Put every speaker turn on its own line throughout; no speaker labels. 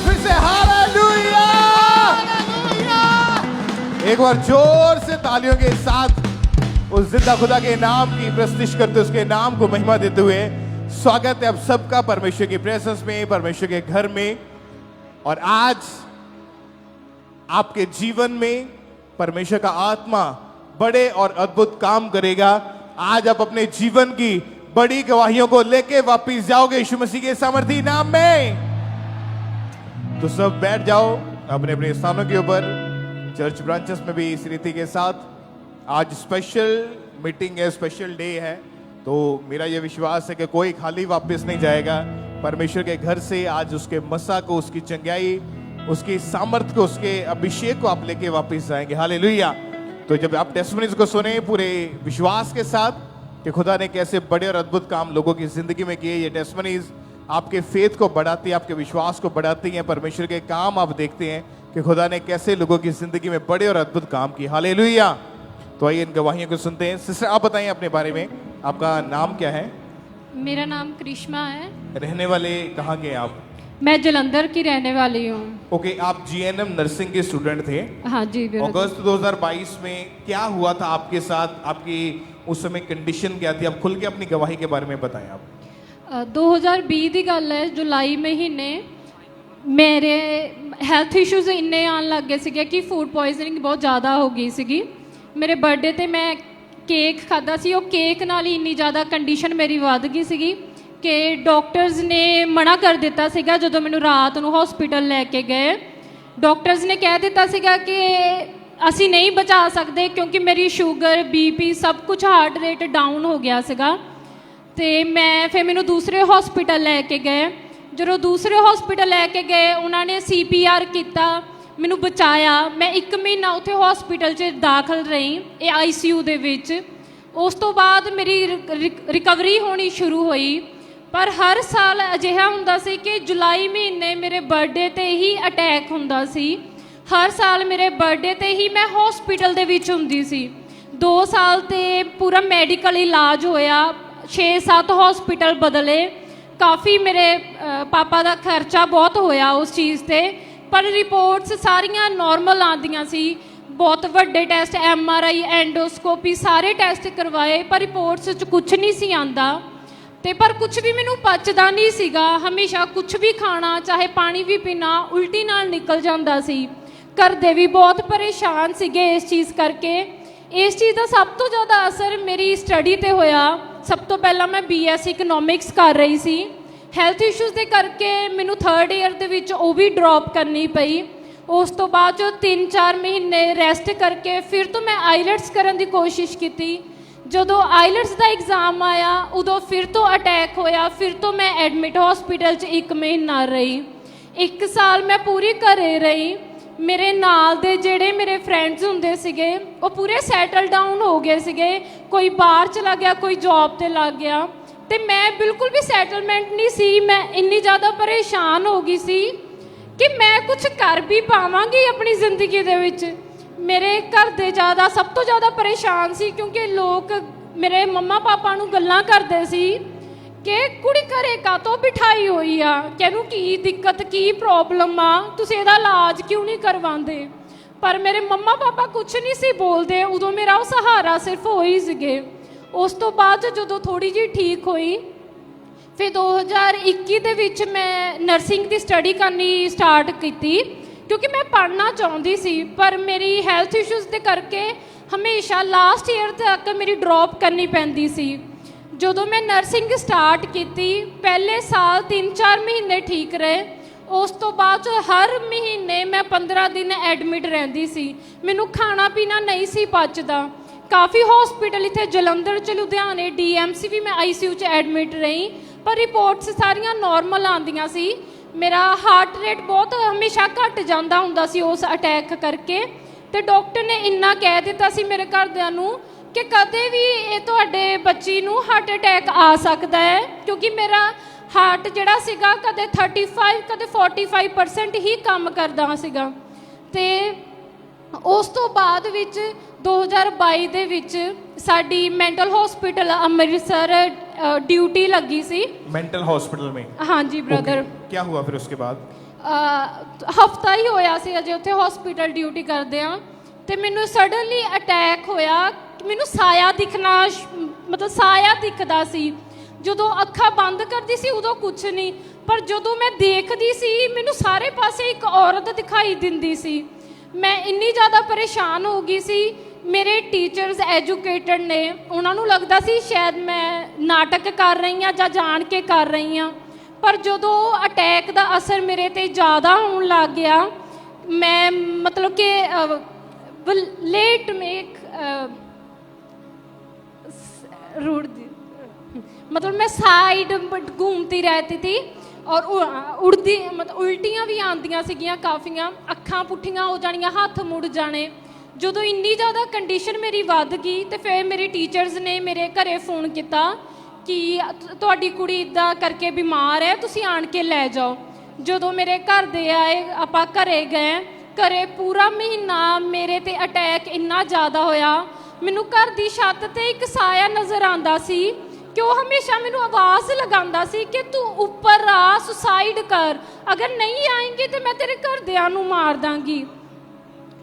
फिर से हालेलुया। एक बार जोर से तालियों के साथ उस जिंदा खुदा के नाम की प्रस्तुति करते, उसके नाम को महिमा देते हुए स्वागत है आप सबका परमेश्वर की प्रेजेंस में, परमेश्वर के घर में। और आज आपके जीवन में परमेश्वर का आत्मा बड़े और अद्भुत काम करेगा। आज आप अपने जीवन की बड़ी गवाहियों को लेके वापस जाओगे यीशु मसीह के सामर्थी नाम में। तो सब बैठ जाओ अपने अपने स्थानों के ऊपर। चर्च ब्रांचेस में भी इस रीति के साथ आज स्पेशल मीटिंग है, स्पेशल डे है। तो मेरा यह विश्वास है कि कोई खाली वापस नहीं जाएगा। परमेश्वर के घर से आज उसके मसा को, उसकी चंगाई, उसकी सामर्थ को, उसके अभिषेक को आप लेके वापस जाएंगे। हालेलुया। तो जब आप टेस्टिमनीज को सुने पूरे विश्वास के साथ कि खुदा ने कैसे बड़े और अद्भुत काम लोगों की जिंदगी में किए, ये टेस्टिमनीज आपके फेथ को बढ़ाती है, आपके विश्वास को बढ़ाती हैं। परमेश्वर के काम आप देखते हैं कि खुदा ने कैसे लोगों की जिंदगी में बड़े और अद्भुत काम किए। हालेलुया। तो आइए इन गवाहियों को सुनते हैं। सिस्टर आप बताइए अपने बारे में, आपका नाम क्या है?
मेरा नाम करिश्मा है।
रहने वाले कहाँ के हैं आप?
मैं जलंधर की रहने वाली हूँ।
ओके, आप जीएनएम नर्सिंग के स्टूडेंट थे।
हाँ जी।
अगस्त 2022 में क्या हुआ था आपके साथ? आपकी उस समय कंडीशन क्या थी? आप खुल के अपनी गवाही के बारे में बताएं आप।
2020 की गल है, जुलाई महीने मेरे हैल्थ इशूज़ इन्ने आन लग गए थे कि फूड पॉइजनिंग बहुत ज़्यादा हो गई सी। मेरे बर्थडे ते मैं केक खादा सी, ਉਹ केक ਨਾਲ ਹੀ ਇੰਨੀ ਜ਼ਿਆਦਾ ਕੰਡੀਸ਼ਨ ਮੇਰੀ ਵੱਧ ਗਈ ਸੀਗੀ ਕਿ ਡਾਕਟਰਸ ਨੇ ਮਨਾ ਕਰ ਦਿੱਤਾ ਸੀਗਾ। ਜਦੋਂ ਮੈਨੂੰ ਰਾਤ ਨੂੰ ਹਸਪੀਟਲ ਲੈ ਕੇ ਗਏ, ਡਾਕਟਰਸ ਨੇ ਕਹਿ ਦਿੱਤਾ ਸੀਗਾ ਕਿ ਅਸੀਂ ਨਹੀਂ ਬਚਾ ਸਕਦੇ ਕਿਉਂਕਿ ਮੇਰੀ ਸ਼ੂਗਰ, ਬੀਪੀ ਸਭ ਕੁਝ, ਹਾਰਟ ਰੇਟ ਡਾਊਨ ਹੋ ਗਿਆ ਸੀਗਾ। ਤੇ ਮੈਂ ਫਿਰ ਮੈਨੂੰ ਦੂਸਰੇ ਹਸਪੀਟਲ ਲੈ ਕੇ ਗਏ। ਜਦੋਂ ਦੂਸਰੇ ਹਸਪੀਟਲ ਲੈ ਕੇ ਗਏ, ਉਹਨਾਂ ਨੇ CPR ਕੀਤਾ, ਮੈਨੂੰ ਬਚਾਇਆ। ਮੈਂ 1 ਮਹੀਨਾ ਉੱਥੇ ਹਸਪੀਟਲ 'ਚ ਦਾਖਲ ਰਹੀ, ਇਹ ICU ਦੇ ਵਿੱਚ। ਉਸ ਤੋਂ ਬਾਅਦ ਮੇਰੀ ਰਿਕਵਰੀ ਹੋਣੀ ਸ਼ੁਰੂ ਹੋਈ। ਪਰ ਹਰ ਸਾਲ ਅਜਿਹਾ ਹੁੰਦਾ ਸੀ ਕਿ ਜੁਲਾਈ ਮਹੀਨੇ ਮੇਰੇ ਬਰਥਡੇ 'ਤੇ ਹੀ ਅਟੈਕ ਹੁੰਦਾ ਸੀ। ਹਰ ਸਾਲ ਮੇਰੇ ਬਰਥਡੇ 'ਤੇ ਹੀ ਮੈਂ ਹਸਪੀਟਲ ਦੇ ਵਿੱਚ ਹੁੰਦੀ ਸੀ। 2 ਸਾਲ 'ਤੇ ਪੂਰਾ ਮੈਡੀਕਲ ਇਲਾਜ ਹੋਇਆ, 6-7 ਹਸਪੀਟਲ ਬਦਲੇ। ਕਾਫੀ ਮੇਰੇ ਪਾਪਾ ਦਾ ਖਰਚਾ ਬਹੁਤ ਹੋਇਆ ਉਸ ਚੀਜ਼ 'ਤੇ, ਪਰ ਰਿਪੋਰਟਸ ਸਾਰੀਆਂ ਨੋਰਮਲ ਆਉਂਦੀਆਂ ਸੀ। ਬਹੁਤ ਵੱਡੇ ਟੈਸਟ, MRI, ਐਂਡੋਸਕੋਪੀ, ਸਾਰੇ ਟੈਸਟ ਕਰਵਾਏ, ਪਰ ਰਿਪੋਰਟਸ 'ਚ ਕੁਛ ਨਹੀਂ ਸੀ ਆਉਂਦਾ। ਤੇ ਪਰ ਕੁਛ ਵੀ ਮੈਨੂੰ ਪਚਦਾ ਨਹੀਂ ਸੀਗਾ। ਹਮੇਸ਼ਾ ਕੁਛ ਵੀ ਖਾਣਾ, ਚਾਹੇ ਪਾਣੀ ਵੀ ਪੀਣਾ, ਉਲਟੀ ਨਾਲ ਨਿਕਲ ਜਾਂਦਾ ਸੀ। ਘਰ ਦੇ ਵੀ ਬਹੁਤ ਪਰੇਸ਼ਾਨ ਸੀਗੇ ਇਸ ਚੀਜ਼ ਕਰਕੇ। ਇਸ ਚੀਜ਼ ਦਾ ਸਭ ਤੋਂ ਜ਼ਿਆਦਾ ਅਸਰ ਮੇਰੀ ਸਟੱਡੀ 'ਤੇ ਹੋਇਆ। ਸਭ ਤੋਂ ਪਹਿਲਾਂ ਮੈਂ BSc ਇਕਨੋਮਿਕਸ ਕਰ ਰਹੀ ਸੀ। ਹੈਲਥ ਇਸ਼ੂਜ਼ ਦੇ ਕਰਕੇ ਮੈਨੂੰ 3rd ਈਅਰ ਦੇ ਵਿੱਚ ਉਹ ਵੀ ਡ੍ਰੌਪ ਕਰਨੀ ਪਈ। ਉਸ ਤੋਂ ਬਾਅਦ 'ਚੋਂ 3-4 ਮਹੀਨੇ ਰੈਸਟ ਕਰਕੇ ਫਿਰ ਤੋਂ ਮੈਂ ਆਈਲੈਟਸ ਕਰਨ ਦੀ ਕੋਸ਼ਿਸ਼ ਕੀਤੀ। ਜਦੋਂ ਆਈਲੈਟਸ ਦਾ ਐਗਜ਼ਾਮ ਆਇਆ, ਉਦੋਂ ਫਿਰ ਤੋਂ ਅਟੈਕ ਹੋਇਆ। ਫਿਰ ਤੋਂ ਮੈਂ ਐਡਮਿਟ ਹਸਪੀਟਲ 'ਚ 1 ਮਹੀਨਾ ਰਹੀ। 1 ਸਾਲ ਮੈਂ ਪੂਰੀ ਘਰੇ ਰਹੀ। ਮੇਰੇ ਨਾਲ ਦੇ ਜਿਹੜੇ ਮੇਰੇ ਫਰੈਂਡਸ ਹੁੰਦੇ ਸੀਗੇ, ਉਹ ਪੂਰੇ ਸੈਟਲ ਡਾਊਨ ਹੋ ਗਏ ਸੀਗੇ। ਕੋਈ ਬਾਹਰ ਚਲਾ ਗਿਆ, ਕੋਈ ਜੌਬ 'ਤੇ ਲੱਗ ਗਿਆ, ਅਤੇ ਮੈਂ ਬਿਲਕੁਲ ਵੀ ਸੈਟਲਮੈਂਟ ਨਹੀਂ ਸੀ। ਮੈਂ ਇੰਨੀ ਜ਼ਿਆਦਾ ਪਰੇਸ਼ਾਨ ਹੋ ਗਈ ਸੀ ਕਿ ਮੈਂ ਕੁਛ ਕਰ ਵੀ ਪਾਵਾਂਗੀ ਆਪਣੀ ਜ਼ਿੰਦਗੀ ਦੇ ਵਿੱਚ। ਮੇਰੇ ਘਰ ਦੇ ਸਭ ਤੋਂ ਜ਼ਿਆਦਾ ਪਰੇਸ਼ਾਨ ਸੀ ਕਿਉਂਕਿ ਲੋਕ ਮੇਰੇ ਮੰਮਾ ਪਾਪਾ ਨੂੰ ਗੱਲਾਂ ਕਰਦੇ ਸੀ ਕਿ ਕੁੜੀ ਘਰੇ ਕਾਹਤੋਂ ਬਿਠਾਈ ਹੋਈ ਆ, ਕਿ ਇਹਨੂੰ ਕੀ ਦਿੱਕਤ, ਕੀ ਪ੍ਰੋਬਲਮ ਆ, ਤੁਸੀਂ ਇਹਦਾ ਇਲਾਜ ਕਿਉਂ ਨਹੀਂ ਕਰਵਾਉਂਦੇ। ਪਰ ਮੇਰੇ ਮੰਮਾ ਪਾਪਾ ਕੁਛ ਨਹੀਂ ਸੀ ਬੋਲਦੇ। ਉਦੋਂ ਮੇਰਾ ਉਹ ਸਹਾਰਾ ਸਿਰਫ ਉਹ ਹੀ ਸੀਗੇ। ਉਸ ਤੋਂ ਬਾਅਦ ਜਦੋਂ ਥੋੜ੍ਹੀ ਜਿਹੀ ਠੀਕ ਹੋਈ, ਫਿਰ 2021 ਦੇ ਵਿੱਚ ਮੈਂ ਨਰਸਿੰਗ ਦੀ ਸਟੱਡੀ ਕਰਨੀ ਸਟਾਰਟ ਕੀਤੀ ਕਿਉਂਕਿ ਮੈਂ ਪੜ੍ਹਨਾ ਚਾਹੁੰਦੀ ਸੀ। ਪਰ ਮੇਰੀ ਹੈਲਥ ਇਸ਼ੂਜ਼ ਦੇ ਕਰਕੇ ਹਮੇਸ਼ਾ ਲਾਸਟ ਈਅਰ ਤੱਕ ਮੇਰੀ ਡ੍ਰੌਪ ਕਰਨੀ ਪੈਂਦੀ ਸੀ। ਜਦੋਂ ਮੈਂ ਨਰਸਿੰਗ ਸਟਾਰਟ ਕੀਤੀ, ਪਹਿਲੇ ਸਾਲ 3-4 ਮਹੀਨੇ ਠੀਕ ਰਹੇ। ਉਸ ਤੋਂ ਬਾਅਦ ਹਰ ਮਹੀਨੇ ਮੈਂ 15 ਦਿਨ ਐਡਮਿਟ ਰਹਿੰਦੀ ਸੀ। ਮੈਨੂੰ ਖਾਣਾ ਪੀਣਾ ਨਹੀਂ ਸੀ ਪਚਦਾ। ਕਾਫੀ ਹਸਪੀਟਲ ਇੱਥੇ ਜਲੰਧਰ 'ਚ, ਲੁਧਿਆਣੇ, DMC ਵੀ ਮੈਂ ICU 'ਚ ਐਡਮਿਟ ਰਹੀ, ਪਰ ਰਿਪੋਰਟਸ ਸਾਰੀਆਂ ਨੋਰਮਲ ਆਉਂਦੀਆਂ ਸੀ। ਮੇਰਾ ਹਾਰਟ ਰੇਟ ਬਹੁਤ ਹਮੇਸ਼ਾ ਘੱਟ ਜਾਂਦਾ ਹੁੰਦਾ ਸੀ ਉਸ ਅਟੈਕ ਕਰਕੇ। ਅਤੇ ਡਾਕਟਰ ਨੇ ਇੰਨਾ ਕਹਿ ਦਿੱਤਾ ਸੀ ਮੇਰੇ ਘਰਦਿਆਂ ਨੂੰ ਕਿ ਕਦੇ ਵੀ ਇਹ ਤੁਹਾਡੇ ਬੱਚੀ ਨੂੰ ਹਾਰਟ ਅਟੈਕ ਆ ਸਕਦਾ ਹੈ, ਕਿਉਂਕਿ ਮੇਰਾ ਹਾਰਟ ਜਿਹੜਾ ਸੀਗਾ ਕਦੇ 35 ਕਦੇ 45% ਹੀ ਕੰਮ ਕਰਦਾ ਸੀਗਾ। ਅਤੇ ਉਸ ਤੋਂ ਬਾਅਦ ਵਿੱਚ 2022 ਦੇ ਵਿੱਚ ਸਾਡੀ ਮੈਂਟਲ हॉस्पिटल अमृतसर ड्यूटी लगी सी।
मेंटल हॉस्पिटल में?
हाँ जी ब्रदर।
क्या हुआ फिर उसके बाद?
ਹਫਤਾ ਹੀ ਹੋਇਆ ਸੀ ਅਜੇ ਉੱਥੇ ਹਸਪੀਟਲ ਡਿਊਟੀ ਕਰਦੇ ਆ, ਤੇ ਮੈਨੂੰ ਸਡਨਲੀ ਅਟੈਕ ਹੋਇਆ। ਮੈਨੂੰ ਸਾਇਆ ਦਿਖਣਾ ਮਤਲਬ ਸਾਇਆ ਦਿਖਦਾ ਸੀ। ਜਦੋਂ ਅੱਖਾਂ ਬੰਦ ਕਰਦੀ ਸੀ ਉਦੋਂ ਕੁਝ ਨਹੀਂ, ਪਰ ਜਦੋਂ ਮੈਂ ਦੇਖਦੀ ਸੀ ਮੈਨੂੰ ਸਾਰੇ ਪਾਸੇ ਇੱਕ ਔਰਤ ਦਿਖਾਈ ਦਿੰਦੀ ਸੀ। ਮੈਂ ਇੰਨੀ ਜ਼ਿਆਦਾ ਪਰੇਸ਼ਾਨ ਹੋ ਗਈ ਸੀ। ਮੇਰੇ ਟੀਚਰਸ ਐਜੂਕੇਟਡ ਨੇ, ਉਹਨਾਂ ਨੂੰ ਲੱਗਦਾ ਸੀ ਸ਼ਾਇਦ ਮੈਂ ਨਾਟਕ ਕਰ ਰਹੀ ਹਾਂ ਜਾਂ ਜਾਣ ਕੇ ਕਰ ਰਹੀ ਹਾਂ। ਪਰ ਜਦੋਂ ਅਟੈਕ ਦਾ ਅਸਰ ਮੇਰੇ ਤੇ ਜ਼ਿਆਦਾ ਹੋਣ ਲੱਗ ਗਿਆ, ਮੈਂ ਮਤਲਬ ਕਿ ਲੇਟ ਮੇਕ रूट मतलब मैं साइड घूमती रहती थी और उड़दी मतलब उल्टियां भी आंदियां सीगियां काफ़ियां, अखां पुठियां हो जानियां, हथ मुड़ जाने। ਜਦੋਂ ਇੰਨੀ ਜ਼ਿਆਦਾ ਕੰਡੀਸ਼ਨ ਮੇਰੀ ਵੱਧ ਗਈ ਤੇ ਫਿਰ ਮੇਰੇ ਟੀਚਰਸ ਨੇ ਮੇਰੇ ਘਰੇ ਫੋਨ ਕੀਤਾ ਕਿ ਤੁਹਾਡੀ ਕੁੜੀ ਇੱਦਾਂ ਕਰਕੇ ਬਿਮਾਰ ਹੈ, ਤੁਸੀਂ ਆਣ ਕੇ ਲੈ ਜਾਓ। ਜਦੋਂ ਮੇਰੇ ਘਰ ਦੇ ਆਏ, ਆਪਾਂ ਘਰੇ ਗਏ। ਘਰੇ ਪੂਰਾ ਮਹੀਨਾ ਮੇਰੇ ਤੇ ਅਟੈਕ ਇੰਨਾ ਜ਼ਿਆਦਾ ਹੋਇਆ, ਮੈਨੂੰ ਘਰ ਦੀ ਛੱਤ ਤੇ ਇੱਕ ਸਾਇਆ ਨਜ਼ਰ ਆਉਂਦਾ ਸੀ ਕਿ ਉਹ ਹਮੇਸ਼ਾ ਮੈਨੂੰ ਆਵਾਜ਼ ਲਗਾਉਂਦਾ ਸੀ ਕਿ ਤੂੰ ਉੱਪਰ ਆ, ਸੁਸਾਈਡ ਕਰ, ਅਗਰ ਨਹੀਂ ਆਏਂਗੀ ਤੇ ਮੈਂ ਤੇਰੇ ਘਰਦਿਆਂ ਨੂੰ ਮਾਰ ਦਾਂਗੀ।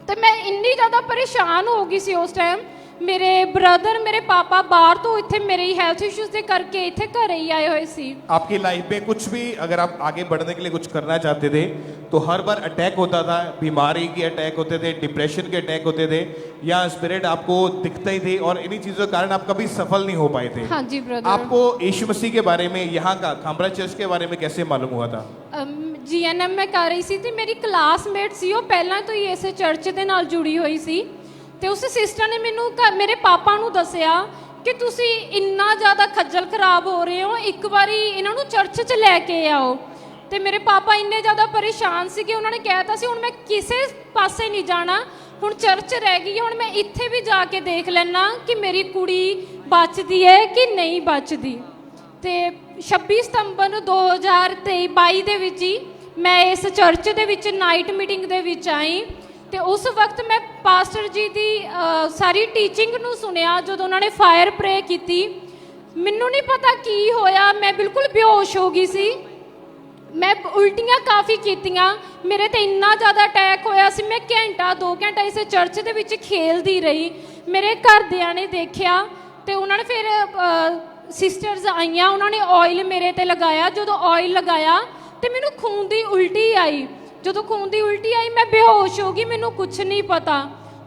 ਤੇ ਮੈਂ ਇੰਨੀ ਜ਼ਿਆਦਾ ਪਰੇਸ਼ਾਨ ਹੋ ਗਈ ਸੀ ਉਸ ਟਾਈਮ। मेरे ब्रदर मेरे पापा बाहर तो इतने मेरे हेल्थ इश्यूज के करके इतने घर ही आए हुए सी।
आपकी लाइफ में कुछ भी अगर आप आगे बढ़ने के लिए कुछ करना चाहते थे तो हर बार अटैक होता था, बीमारी के अटैक होते थे, डिप्रेशन के अटैक होते थे, या स्पिरिट आपको दिखते ही थे और इन्हीं चीज़ों के कारण आप कभी सफल नहीं हो पाए थे।
हाँ जी ब्रदर।
आपको यीशु मसीह के बारे में, यहाँ का खामरा चर्च के बारे में कैसे मालूम हुआ था?
GNM मैं कर रही सी ते मेरी क्लासमेट सी, वो पहला तो ही इस चर्च के नाल जुड़ी हुई सी। ਤੇ ਉਸ ਸਿਸਟਰ ਨੇ ਮੈਨੂੰ ਮੇਰੇ ਪਾਪਾ ਨੂੰ ਦੱਸਿਆ ਕਿ ਤੁਸੀਂ ਇੰਨਾ ਜ਼ਿਆਦਾ ਖੱਜਲ ਖਰਾਬ ਹੋ ਰਹੇ ਹੋ, ਇੱਕ ਵਾਰੀ ਇਹਨਾਂ ਨੂੰ ਚਰਚ 'ਚ ਲੈ ਕੇ ਆਓ। ਤੇ ਮੇਰੇ ਪਾਪਾ ਇੰਨੇ ਜ਼ਿਆਦਾ ਪਰੇਸ਼ਾਨ ਸੀ ਕਿ ਉਹਨਾਂ ਨੇ ਕਹਿਤਾ ਸੀ ਹੁਣ ਮੈਂ ਕਿਸੇ ਪਾਸੇ ਨਹੀਂ ਜਾਣਾ, ਹੁਣ ਚਰਚ ਰਹਿ ਗਈ ਹੈ, ਹੁਣ ਮੈਂ ਇੱਥੇ ਵੀ ਜਾ ਕੇ ਦੇਖ ਲੈਣਾ ਕਿ ਮੇਰੀ ਕੁੜੀ ਬਚਦੀ ਹੈ ਕਿ ਨਹੀਂ ਬਚਦੀ। ਤੇ 26 ਸਤੰਬਰ 2022 ਦੇ ਵਿੱਚ ਹੀ ਮੈਂ ਇਸ ਚਰਚ ਦੇ ਵਿੱਚ ਨਾਈਟ ਮੀਟਿੰਗ ਦੇ ਵਿੱਚ ਆਈ। ਤੇ ਉਸ ਵਕਤ ਮੈਂ ਪਾਸਟਰ ਜੀ ਦੀ ਸਾਰੀ ਟੀਚਿੰਗ ਨੂੰ ਸੁਣਿਆ। ਜਦੋਂ ਉਹਨਾਂ ਨੇ ਫਾਇਰ ਪ੍ਰੇ ਕੀਤੀ, ਮੈਨੂੰ ਨਹੀਂ ਪਤਾ ਕੀ ਹੋਇਆ, ਮੈਂ ਬਿਲਕੁਲ ਬੇਹੋਸ਼ ਹੋ ਗਈ ਸੀ। ਮੈਂ ਉਲਟੀਆਂ ਕਾਫੀ ਕੀਤੀਆਂ, ਮੇਰੇ ਤੇ ਇੰਨਾ ਜ਼ਿਆਦਾ ਅਟੈਕ ਹੋਇਆ ਸੀ। ਮੈਂ ਘੰਟਾ 2 ਘੰਟਾ ਇਸ ਚਰਚ ਦੇ ਵਿੱਚ ਖੇਲਦੀ ਰਹੀ। ਮੇਰੇ ਘਰਦਿਆਂ ਨੇ ਦੇਖਿਆ ਤੇ ਉਹਨਾਂ ਨੇ ਫਿਰ ਸਿਸਟਰਸ ਆਈਆਂ, ਉਹਨਾਂ ਨੇ ਆਇਲ ਮੇਰੇ ਤੇ ਲਗਾਇਆ। ਜਦੋਂ ਆਇਲ ਲਗਾਇਆ ਤੇ ਮੈਨੂੰ ਖੂਨ ਦੀ ਉਲਟੀ ਆਈ। ਜਦੋਂ ਖੂਨ ਦੀ ਉਲਟੀ ਆਈ ਮੈਂ ਬੇਹੋਸ਼ ਹੋ ਗਈ, ਮੈਨੂੰ ਕੁਝ ਨਹੀਂ ਪਤਾ।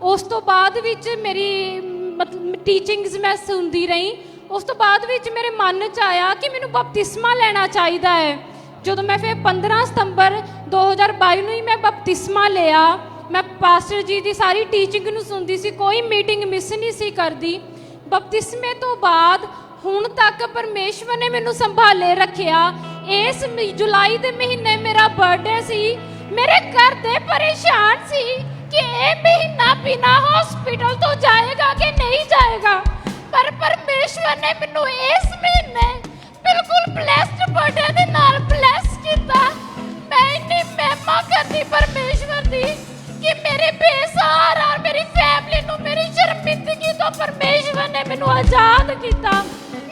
ਉਸ ਤੋਂ ਬਾਅਦ ਵਿੱਚ ਮੇਰੀ ਮਤਲਬ ਟੀਚਿੰਗਸ ਮੈਂ ਸੁਣਦੀ ਰਹੀ। ਉਸ ਤੋਂ ਬਾਅਦ ਵਿੱਚ ਮੇਰੇ ਮਨ 'ਚ ਆਇਆ ਕਿ ਮੈਨੂੰ ਬਪਤਿਸਮਾ ਲੈਣਾ ਚਾਹੀਦਾ ਹੈ। ਜਦੋਂ ਮੈਂ ਫਿਰ 15 ਸਤੰਬਰ 2022 ਨੂੰ ਹੀ ਮੈਂ ਬਪਤਿਸਮਾ ਲਿਆ। ਮੈਂ ਪਾਸਟਰ ਜੀ ਦੀ ਸਾਰੀ ਟੀਚਿੰਗ ਨੂੰ ਸੁਣਦੀ ਸੀ, ਕੋਈ ਮੀਟਿੰਗ ਮਿਸ ਨਹੀਂ ਸੀ ਕਰਦੀ। ਬਪਤਿਸਮੇ ਤੋਂ ਬਾਅਦ ਹੁਣ ਤੱਕ ਪਰਮੇਸ਼ਵਰ ਨੇ ਮੈਨੂੰ ਸੰਭਾਲੇ ਰੱਖਿਆ। ਇਸ ਜੁਲਾਈ ਦੇ ਮਹੀਨੇ ਮੇਰਾ ਬਰਥਡੇ ਸੀ। ਮੇਰੇ ਘਰ ਦੇ ਪਰੇਸ਼ਾਨ ਸੀ ਕਿ ਇਹ ਮਹੀਨਾ ਬਿਨਾ ਹਸਪੀਟਲ ਤੋਂ ਜਾਏਗਾ ਕਿ ਨਹੀਂ ਜਾਏਗਾ, ਪਰ ਪਰਮੇਸ਼ਵਰ ਨੇ ਮੈਨੂੰ ਇਸ ਮਹੀਨੇ ਬਿਲਕੁਲ ਬਲੈਸਡ ਬਰਥਡੇ ਦੇ ਨਾਲ ਬਲੈਸ ਕੀਤਾ। ਮੈਂ ਇੰਨੀ ਮਹਿਮਾ ਕਰਦੀ ਪਰਮੇਸ਼ਵਰ ਦੀ ਕਿ ਮੇਰੇ ਬੇਸਹਾਰਾ ਮੇਰੀ ਫੈਮਿਲੀ ਨੂੰ ਮੇਰੀ ਸ਼ਰਮਿੰਦਗੀ ਤੋਂ ਪਰਮੇਸ਼ਵਰ ਨੇ ਮੈਨੂੰ ਆਜ਼ਾਦ ਕੀਤਾ।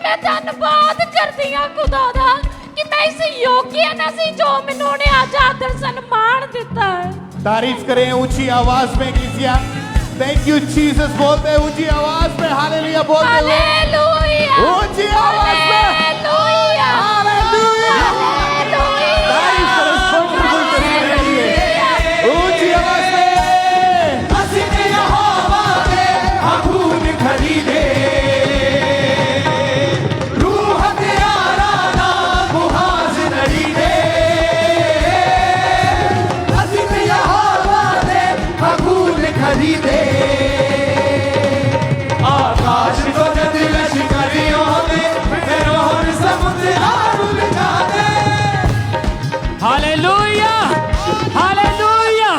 ਮੈਂ ਧੰਨਵਾਦ ਕਰਦੀ ਹਾਂ ਖੁਦਾ ਦਾ कि मैं इस योग्य न सी जो मैंने उन्हें आज आदर सम्मान दिता है।
तारीफ करें ऊंची आवाज में कीजिए, थैंक यू जीसस बोलते हैं ऊंची आवाज में, हालेलुया बोलते हैं, हालेलुया ऊंची आवाज में, हालेलुया हालेलुया तारीफ करें वंडरफुल तरीके से ऊंची आवाज में। हसीने यहोवा ने खून खरीदे, आकाश को नदिल शिकारियों में फिरौन समुद्र आग लगा दे।
Hallelujah hallelujah.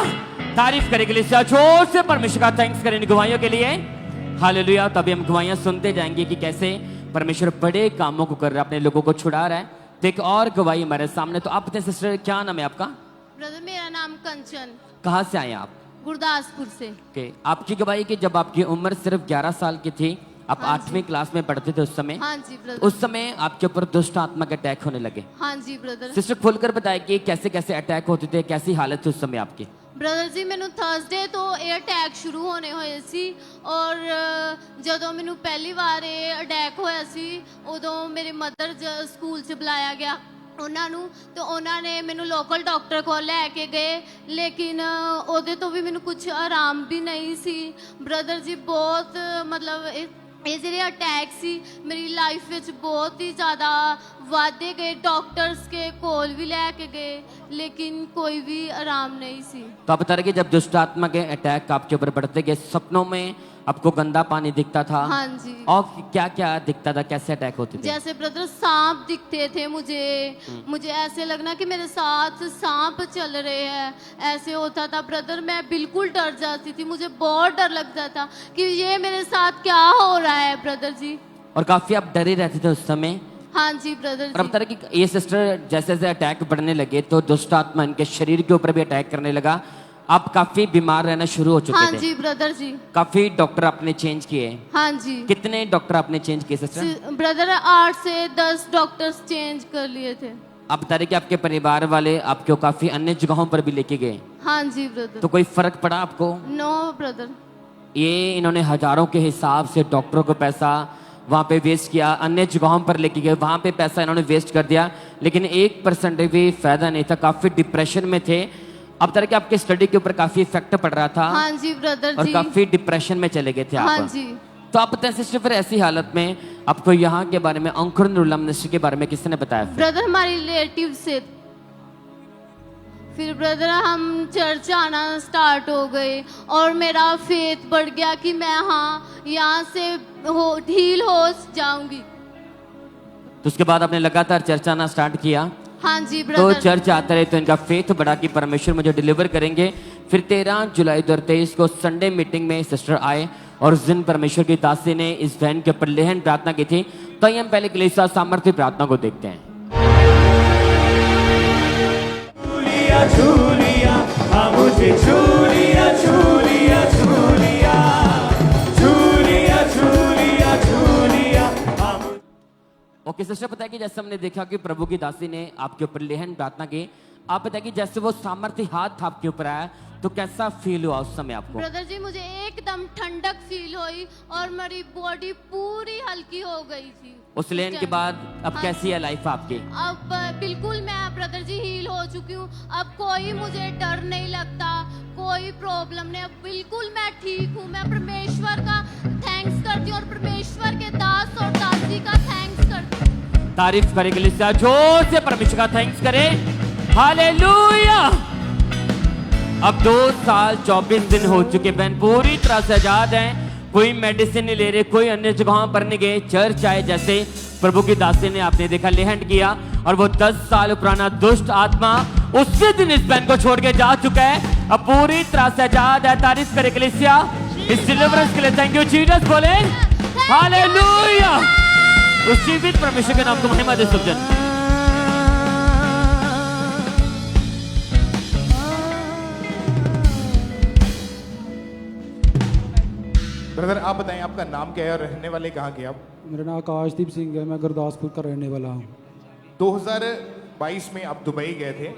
तारीफ करें के लिए जोर से परमेश्वर का थैंक्स करें गवाहियों के लिए। हालेलुया। तभी हम गवाहियां सुनते जाएंगे कि कैसे परमेश्वर बड़े कामों को कर रहा है, अपने लोगों को छुड़ा रहा है। तो एक और गवाही हमारे सामने। तो आप अपने सिस्टर, क्या नाम है आपका?
ब्रदर मेरा नाम कंचन,
कहाँ से आए आप?
गुरदासपुर से।
आपकी गवाही कि जब आपकी उम्र सिर्फ 11 साल की थी आप
हाँ
8वीं क्लास में पढ़ते थे उस समय?
हाँ जी ब्रदर।
उस समय आपके ऊपर दुष्ट आत्मा के अटैक होने लगे।
हाँ जी ब्रदर।
सिस्टर खोलकर बताए कि कैसे कैसे अटैक होते थे, कैसी हालत थी उस समय आपकी?
ਬ੍ਰਦਰ ਜੀ ਮੈਨੂੰ ਥਰਸਡੇ ਤੋਂ ਇਹ ਅਟੈਕ ਸ਼ੁਰੂ ਹੋਣੇ ਹੋਏ ਸੀ ਔਰ ਜਦੋਂ ਮੈਨੂੰ ਪਹਿਲੀ ਵਾਰ ਇਹ ਅਟੈਕ ਹੋਇਆ ਸੀ ਉਦੋਂ ਮੇਰੇ ਮਦਰ ਸਕੂਲ 'ਚ ਬੁਲਾਇਆ ਗਿਆ ਉਹਨਾਂ ਨੂੰ ਤੇ ਉਹਨਾਂ ਨੇ ਮੈਨੂੰ ਲੋਕਲ ਡਾਕਟਰ ਕੋਲ ਲੈ ਕੇ ਗਏ ਲੇਕਿਨ ਉਹਦੇ ਤੋਂ ਵੀ ਮੈਨੂੰ ਕੁਝ ਆਰਾਮ ਵੀ ਨਹੀਂ ਸੀ ਬ੍ਰਦਰ ਜੀ ਬਹੁਤ ਮਤਲਬ ਇਹ ਜਿਹੜੇ ਅਟੈਕ ਸੀ ਮੇਰੀ ਲਾਈਫ ਵਿੱਚ ਬਹੁਤ ਹੀ ਜ਼ਿਆਦਾ वादे गए डॉक्टर्स के कॉल भी लेके गए लेकिन कोई भी आराम नहीं सी।
तो आप बता रहे कि जब दुष्ट आत्मा के अटैक आपके ऊपर बढ़ते गए सपनों में आपको गंदा पानी दिखता था?
हाँ जी।
और क्या क्या दिखता था, कैसे अटैक होते थे?
जैसे ब्रदर सांप दिखते थे मुझे ऐसे लगना कि मेरे साथ सांप चल रहे हैं ऐसे होता था ब्रदर। मैं बिल्कुल डर जाती थी, मुझे बहुत डर लगता था कि ये मेरे साथ क्या हो रहा है ब्रदर जी।
और काफी आप डरे रहते थे उस समय?
हाँ जी ब्रदर
और अब बता रहे कि ये सिस्टर जैसे जैसे अटैक बढ़ने लगे तो दुष्ट आत्मा इनके शरीर के ऊपर भी अटैक करने लगा, आप काफी बीमार रहना शुरू हो चुके
हाँ
थे।
जी ब्रदर जी।
काफी डॉक्टर आपने चेंज किए?
हाँ जी।
कितने डॉक्टर आपने चेंज किए सिस्टर?
ब्रदर 8 से 10 डॉक्टर्स चेंज कर लिए थे।
आप बता रहे कि आपके परिवार वाले आपको काफी अन्य जगहों पर भी लेके गए?
हाँ जी ब्रदर।
तो कोई फर्क पड़ा आपको?
No brother.
ये इन्होंने हजारों के हिसाब से डॉक्टरों को पैसा वहां पे वेस्ट किया, अन्य जगहों पर लेके गए, वहां पे पैसा इन्होंने वेस्ट कर दिया लेकिन 1% भी फायदा नहीं था। काफी डिप्रेशन में थे। अब तरह के आपके स्टडी के ऊपर काफी इफेक्ट पड़ रहा था।
हाँ जी ब्रदर
और
जी।
काफी डिप्रेशन में चले गए थे आप।
हाँ जी।
तो आप बताएं सिस्टर फिर ऐसी हालत में आपको यहाँ के बारे में अंकुर नुरुल्लाह मिनिस्ट्री के बारे में किसने बताया फिर?
ब्रदर हमारे रिलेटिव से फिर ब्रदर हम चर्च आना स्टार्ट हो गए और मेरा फेथ बढ़ गया कि मैं हाँ यहाँ से हील हो जाऊंगी।
तो उसके बाद आपने लगातार चर्च आना स्टार्ट किया?
हाँ जी
तो
ब्रदर।
चर्च आते रहे तो इनका फेथ बढ़ा कि परमेश्वर मुझे डिलीवर करेंगे। फिर 13 जुलाई 2023 को संडे मीटिंग में सिस्टर आए और उस दिन परमेश्वर की दासी ने इस बहन के ऊपर लेहन प्रार्थना की थी। तो आइए हम पहले कलीसिया सामर्थ्य प्रार्थना को देखते हैं।
छूलिया हाँ मुझे छूलिया छूलिया छूलिया छूलिया छूलिया छूलिया।
ओके सिस्टर, पता है कि जैसे हमने देखा कि प्रभु की दासी ने आपके ऊपर लेहन प्रार्थना की, आप बताइए कि जैसे वो सामर्थ्य हाथ आपके ऊपर आया तो कैसा फील हुआ उस समय आपको?
ब्रदर जी मुझे एकदम ठंडक फील हुई और मेरी बॉडी पूरी हल्की हो गई थी।
उस लेहन के बाद अब
हाँ।
कैसी है लाइफ आपकी?
अब बिल्कुल मैं ब्रदर जी हील हो चुकी हूँ। अब कोई मुझे डर नहीं लगता, कोई प्रॉब्लम नहीं। अब बिल्कुल मैं ठीक हूँ। मैं परमेश्वर का थैंक्स करती हूँ और परमेश्वर के दास और दासी का थैंक्स करती हूँ।
तारीफ करे के लिए जोर से परमेश्वर का थैंक्स करें। हालेलुया। अब 2 साल 24 दिन हो चुके, बहन पूरी तरह से आजाद हैं। कोई मेडिसिन नहीं ले रहे, कोई अन्य जगहों पर नहीं गए, चर्च आए। जैसे प्रभु की दासी ने आपने देखा लेहंड किया और वो 10 साल पुराना दुष्ट आत्मा उसी दिन इस बहन को छोड़ के जा चुका है। अब पूरी तरह से आजाद है। तारीफ करे कलीसिया इस डिलीवरेंस के लिए। थैंक यू जीसस बोले हालेलुया। उस जीवित परमेश्वर के नाम को महिमा दे सब जन।
ब्रदर आप बताएं आपका नाम क्या है और रहने वाले कहाँ के आप?
मेरा नाम आकाशदीप सिंह है, मैं गुरदासपुर का रहने वाला हूँ।
2022 में आप दुबई गए थे,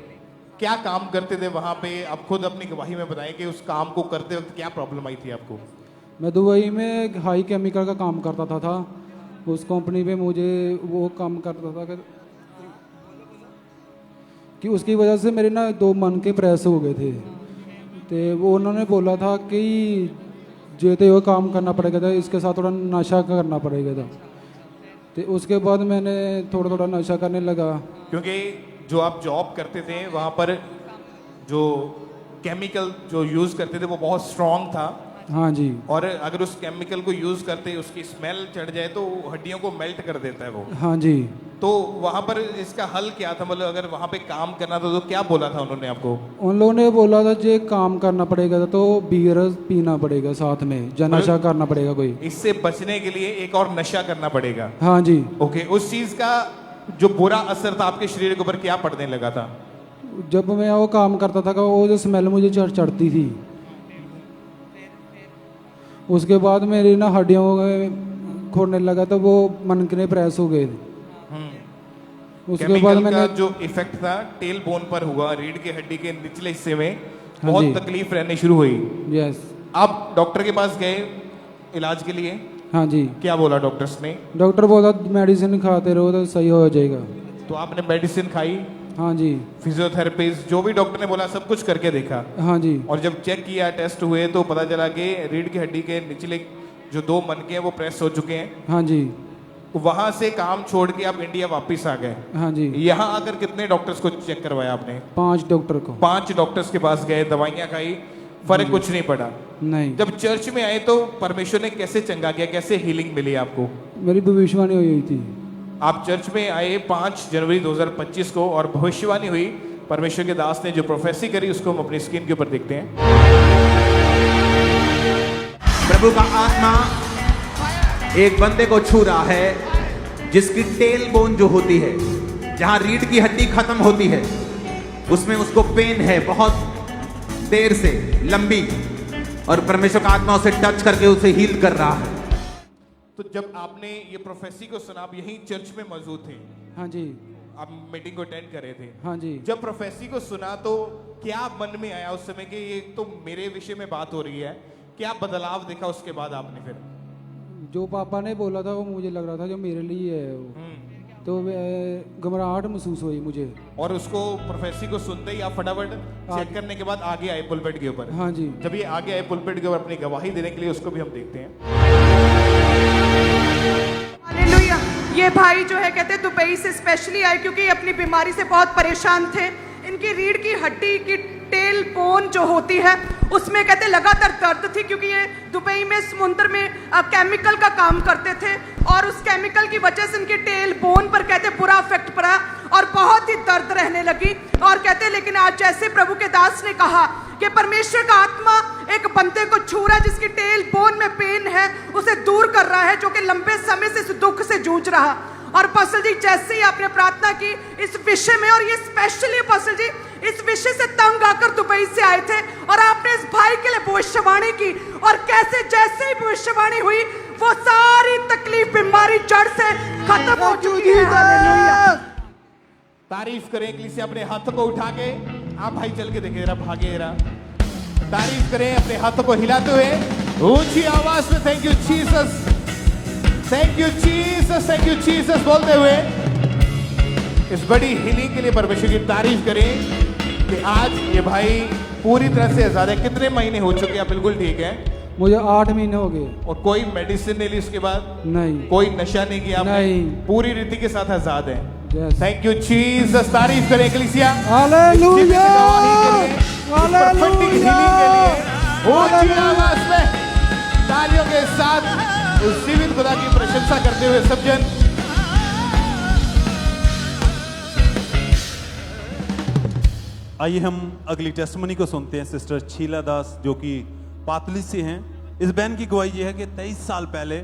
क्या काम करते थे वहाँ पे? आप खुद अपनी गवाही में बताएं कि उस काम को करते वक्त क्या प्रॉब्लम आई थी आपको?
मैं दुबई में हाई केमिकल का काम करता था। उस कंपनी पे मुझे वो काम करता था कि उसकी वजह से मेरे ना 2 मन के प्रेस हो गए थे। तो वो उन्होंने बोला था कि जो तो वो काम करना पड़ेगा था, इसके साथ थोड़ा नशा करना पड़ेगा था। तो उसके बाद मैंने थोड़ा थोड़ा नशा करने लगा।
क्योंकि जो आप जॉब करते थे वहाँ पर जो केमिकल जो यूज़ करते थे वो बहुत स्ट्रॉन्ग था।
हाँ जी।
और अगर उस केमिकल को यूज़ करते उसकी स्मेल चढ़ जाए तो हड्डियों को मेल्ट कर देता है वो।
हाँ जी।
तो वहाँ पर इसका हल क्या था? मतलब अगर वहाँ पे काम करना था तो क्या बोला था उन्होंने आपको?
उन लोगों ने बोला था जो काम करना पड़ेगा तो बीयर पीना पड़ेगा साथ में, या नशा करना पड़ेगा कोई।
इससे बचने के लिए एक और नशा करना पड़ेगा।
हाँ जी।
ओके, उस चीज का जो बुरा असर था आपके शरीर के ऊपर क्या पड़ने लगा था?
जब मैं वो काम करता था वो जो स्मेल मुझे चढ़ती थी। उसके बाद मेरी ना हड्डियों में खोलने लगा तो वो मनके प्रेस हो गए। उसके बाद
केमिकल
मैंने
का जो इफेक्ट था टेल बोन पर हुआ, रीढ़ की हड्डी के निचले हिस्से में
हाँ
बहुत
जी।
तकलीफ रहनी शुरू हुई।
यस।
आप डॉक्टर के पास गए इलाज के लिए,
हाँ जी।
क्या बोला डॉक्टर्स ने?
डॉक्टर बोला मेडिसिन खाते रहो तो सही हो जाएगा।
तो आपने मेडिसिन खाई,
हाँ जी।
फिजियोथेरेपिस्ट जो भी डॉक्टर ने बोला सब कुछ करके देखा,
हाँ जी।
और जब चेक किया, टेस्ट हुए, तो पता चला कि रीढ़ की हड्डी के निचले जो 2 मनके हैं वो प्रेस हो चुके हैं।
हाँ जी।
वहां से काम छोड़ के आप इंडिया वापस आ गए।
हाँ जी।
यहाँ आकर कितने डॉक्टर्स को चेक करवाया आपने?
5 डॉक्टर को।
5 डॉक्टर्स के पास गए, दवाइयां खाई, फर्क कुछ नहीं पड़ा।
नहीं।
जब चर्च में आए तो परमेश्वर ने कैसे चंगा किया, कैसे हीलिंग मिली आपको?
मेरी भविष्यवाणी हुई थी।
आप चर्च में आए 5 जनवरी 2025 को और भविष्यवाणी हुई, परमेश्वर के दास ने जो प्रोफेसी करी उसको हम अपनी स्क्रीन के ऊपर देखते हैं।
प्रभु का आत्मा एक बंदे को छू रहा है जिसकी टेल बोन जो होती है, जहां रीढ़ की हड्डी खत्म होती है, उसमें उसको पेन है बहुत देर से लंबी, और परमेश्वर का आत्मा उसे टच करके उसे हील कर रहा है।
तो जब आपने ये प्रोफेसी को सुना, आप यहीं चर्च में मौजूद थे,
हाँ जी।
आप मीटिंग को अटेंड कर रहे थे,
हाँ जी।
जब प्रोफेसी को सुना तो क्या मन में आया उस समय कि ये तो मेरे विषय में बात हो रही है? क्या बदलाव देखा उसके बाद आपने? फिर
जो पापा ने बोला था वो मुझे लग रहा था जो मेरे लिए है वो। तो घबराहट महसूस हुई मुझे।
और उसको प्रोफेसी को सुनते ही आप फटाफट चेक करने के बाद आगे आए पुलपेट के ऊपर।
हाँ जी।
जब ये आगे आए पुलपेट के ऊपर अपनी गवाही देने के लिए, उसको भी हम देखते हैं।
हालेलुया। ये भाई जो है कहते दुबई से स्पेशली आए क्योंकि ये अपनी बीमारी से बहुत परेशान थे। इनकी रीढ़ की हड्डी की टेल बोन जो होती है उसमें कहते लगातार दर्द थी, क्योंकि ये दुबई में समुद्र में केमिकल का काम करते थे, और उस केमिकल की वजह से इनके टेल बोन पर कहते बुरा इफेक्ट पड़ा और बहुत ही दर्द रहने लगी। और कहते लेकिन आज जैसे प्रभु के दास ने कहा कि परमेश्वर का आत्मा एक बंदे को छू रहा है जिसकी टेल बोन में पेन है, उसे दूर कर रहा है, जो कि लंबे समय से इस दुख से जूझ रहा। और पसल जी जैसे ही आपने प्रार्थना की इस विषय में, और ये स्पेशली पसल जी इस विषय से तंग आकर दुबई से आए थे, और आपने इस भाई के लिए भविष्यवाणी की, और कैसे जैसे ही भविष्यवाणी हुई वो सारी तकलीफ बीमारी जड़ से खत्म हो चुकी है। हालेलुया।
तारीफ करें इक्लेसिया अपने हाथों को उठा के। आप भाई चल के देखिए जरा, भागे जरा। तारीफ करें अपने हाथों को हिलाते हुए ऊंची आवाज में, thank you Jesus, thank you Jesus, thank you Jesus बोलते हुए इस बड़ी हीलिंग के लिए परमेश्वर की तारीफ करें कि आज ये भाई पूरी तरह से आजाद है। कितने महीने हो चुके हैं? बिल्कुल ठीक है।
मुझे 8 महीने हो गए।
और कोई मेडिसिन नहीं ली उसके बाद?
नहीं।
कोई नशा नहीं किया आपने?
नहीं।
पूरी रीति के साथ आजाद है।
Yes.
Thank you Jesus. तारीफ करें इक्लेसिया।
हालेलुया।
prophetic healing के लिए ऊंची आवाज में तालियों के साथ उस जीवित खुदा की प्रशंसा करते हुए सब जन।
आइए हम अगली टेस्टमनी को सुनते हैं। सिस्टर शीला दास जो कि पातली से हैं। इस बहन की गवाही ये है कि 23 साल पहले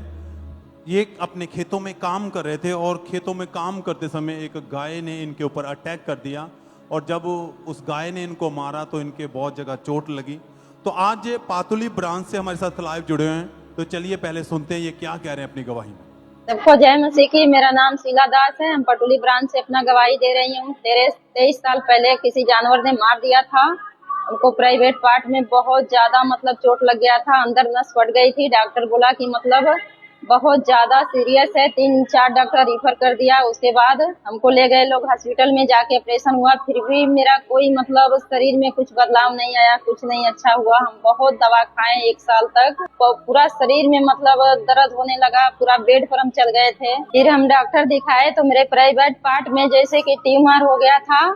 ये अपने खेतों में काम कर रहे थे, और खेतों में काम करते समय एक गाय ने इनके ऊपर अटैक कर दिया, और जब उस गाय ने इनको मारा तो इनके बहुत जगह चोट लगी। तो आज ये पातुली ब्रांच से हमारे साथ लाइव जुड़े हुए हैं, तो चलिए पहले सुनते हैं ये क्या कह रहे हैं अपनी गवाही में।
सबको जय मसीह की। मेरा नाम शीला दास है। हम पटुली ब्रांच से अपना गवाही दे रही हूँ। 23 साल पहले किसी जानवर ने मार दिया था हमको। प्राइवेट पार्ट में बहुत ज्यादा मतलब चोट लग गया था, अंदर नस फट गई थी। डॉक्टर बोला कि मतलब बहुत ज्यादा सीरियस है, 3-4 डॉक्टर रिफर कर दिया। उसके बाद हमको ले गए लोग हॉस्पिटल में, जाके ऑपरेशन हुआ। फिर भी मेरा कोई मतलब शरीर में कुछ बदलाव नहीं आया, कुछ नहीं अच्छा हुआ। हम बहुत दवा खाए 1 साल तक, पूरा शरीर में मतलब दर्द होने लगा, पूरा बेड पर हम चल गए थे। फिर हम डॉक्टर दिखाए तो मेरे प्राइवेट पार्ट में जैसे कि ट्यूमर हो गया था,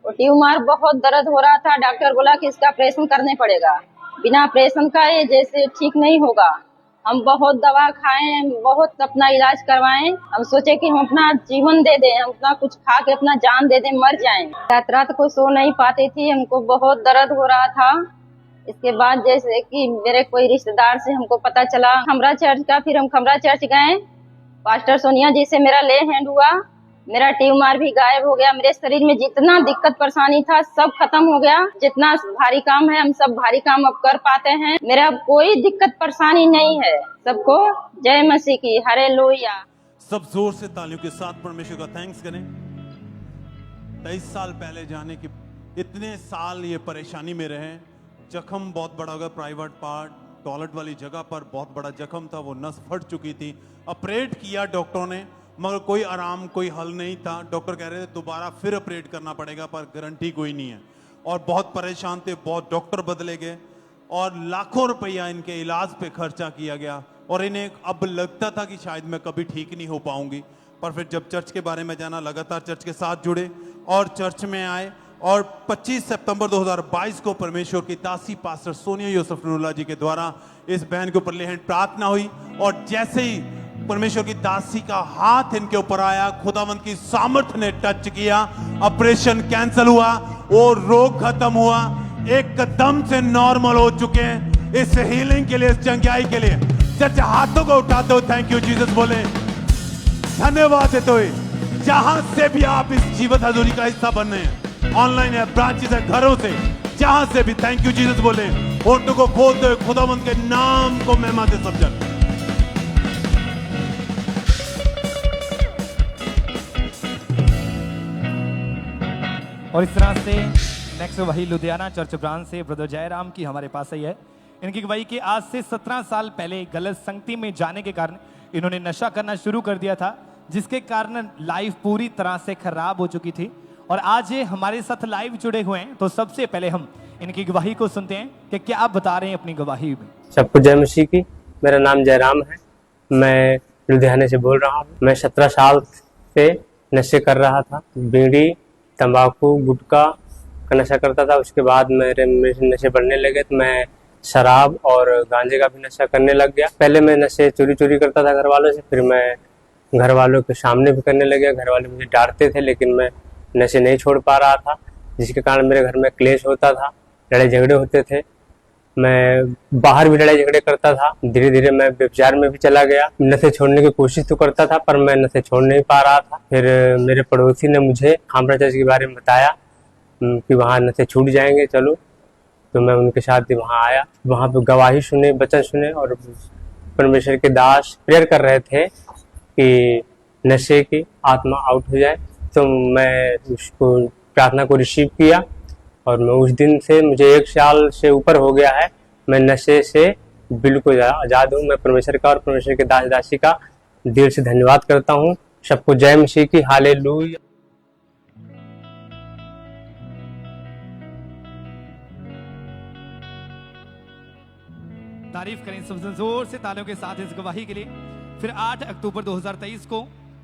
वो ट्यूमर बहुत दर्द हो रहा था। डॉक्टर बोला कि इसका ऑपरेशन करने पड़ेगा, बिना ऑपरेशन का ये जैसे ठीक नहीं होगा। हम बहुत दवा खाएं, बहुत अपना इलाज करवाएं। हम सोचे कि हम अपना जीवन दे दें, हम अपना कुछ खा के अपना जान दे दें, मर जाएं। रात को सो नहीं पाती थी, हमको बहुत दर्द हो रहा था। इसके बाद जैसे कि मेरे कोई रिश्तेदार से हमको पता चला खमरा चर्च का, फिर हम खमरा चर्च गए। पास्टर सोनिया जी से मेरा ले हैंड हुआ। मेरा ट्यूमर भी गायब हो गया। मेरे शरीर में जितना दिक्कत परेशानी था सब खत्म हो गया। जितना भारी काम है हम सब भारी काम अब कर पाते हैं। मेरा अब कोई दिक्कत परेशानी नहीं है। सबको जय मसीह की, हालेलुया।
सब जोर से तालियों के साथ परमेश्वर का थैंक्स करें। 23 साल पहले जाने के इतने साल ये परेशानी में रहे। जख्म बहुत बड़ा हो गया, प्राइवेट पार्ट टॉयलेट वाली जगह पर बहुत बड़ा जख्म था, वो नस फट चुकी थी। ऑपरेट किया डॉक्टरों ने, मगर कोई आराम, कोई हल नहीं था। डॉक्टर कह रहे थे दोबारा फिर ऑपरेट करना पड़ेगा, पर गारंटी कोई नहीं है। और बहुत परेशान थे, बहुत डॉक्टर बदले गए और लाखों रुपया इनके इलाज पे खर्चा किया गया। और इन्हें अब लगता था कि शायद मैं कभी ठीक नहीं हो पाऊंगी। पर फिर जब चर्च के बारे में जाना, लगातार चर्च के साथ जुड़े और चर्च में आए। और 25 सितंबर 2022 को परमेश्वर की दासी पास्टर सोनिया यूसुफ नूरुल्लाह जी के द्वारा इस बहन के ऊपर लेहन प्रार्थना हुई। और जैसे ही परमेश्वर की दासी का हाथ इनके ऊपर आया, खुदावंत की सामर्थ ने टच किया, ऑपरेशन कैंसिल हुआ, वो रोग खत्म हुआ, एकदम से नॉर्मल हो चुके हैं। इस हीलिंग के लिए, इस चंगाई के लिए चर्च हाथों को उठाते हो थैंक यू जीसस बोले, धन्यवाद देते हुए। जहां से भी आप इस जीवित हजूरी का हिस्सा बन रहे हैं, ऑनलाइन है, ब्रांचेस है, घरों से, जहां से भी थैंक यू जीसस बोले, होठों को खोलते हुए खुदावंत के नाम को महिमा दे सब जन।
और इस तरह से नेक्स्ट वही लुधियाना चर्च ब्रांच से ब्रदर जयराम की हमारे पास आई है। इनकी गवाही कि आज से 17 साल पहले गलत संगति में जाने के कारण इन्होंने नशा करना शुरू कर दिया था, जिसके कारण लाइफ पूरी तरह से खराब हो चुकी थी। और आज ये हमारे साथ लाइव जुड़े हुए हैं। तो सबसे पहले हम इनकी गवाही को सुनते हैं कि क्या आप बता रहे हैं अपनी गवाही में।
सबको जय मसीह की। मेरा नाम जयराम है, मैं लुधियाने से बोल रहा हूँ। मैं 17 साल से नशे कर रहा था, बीड़ी, तंबाकू, गुटखा का नशा करता था। उसके बाद मेरे नशे बढ़ने लगे तो मैं शराब और गांजे का भी नशा करने लग गया। पहले मैं नशे चोरी करता था घर वालों से, फिर मैं घर वालों के सामने भी करने लग गया। घर वाले मुझे डांटते थे लेकिन मैं नशे नहीं छोड़ पा रहा था, जिसके कारण मेरे घर में क्लेश होता था, लड़ाई झगड़े होते थे। मैं बाहर भी लड़ाई झगड़े करता था। धीरे धीरे मैं व्यभिचार में भी चला गया। नशे छोड़ने की कोशिश तो करता था पर मैं नशे छोड़ नहीं पा रहा था। फिर मेरे पड़ोसी ने मुझे खामरा चर्च के बारे में बताया कि वहाँ नशे छूट जाएंगे, चलो। तो मैं उनके साथ वहाँ आया। वहाँ पे गवाही सुने, वचन सुने और परमेश्वर के दास प्रेयर कर रहे थे कि नशे की आत्मा आउट हो जाए। तो मैं उसको प्रार्थना को रिसीव किया और मैं उस दिन से, मुझे 1 साल से ऊपर हो गया है, मैं नशे से बिल्कुल आज़ाद हूँ। मैं परमेश्वर का और परमेश्वर के दास दासी का दिल से धन्यवाद करता हूँ। सबको जय मसीह की, हालेलुया।
तारीफ करें सबसे जोर से तालियों के साथ इस गवाही के लिए। फिर 8 अक्टूबर 2023 को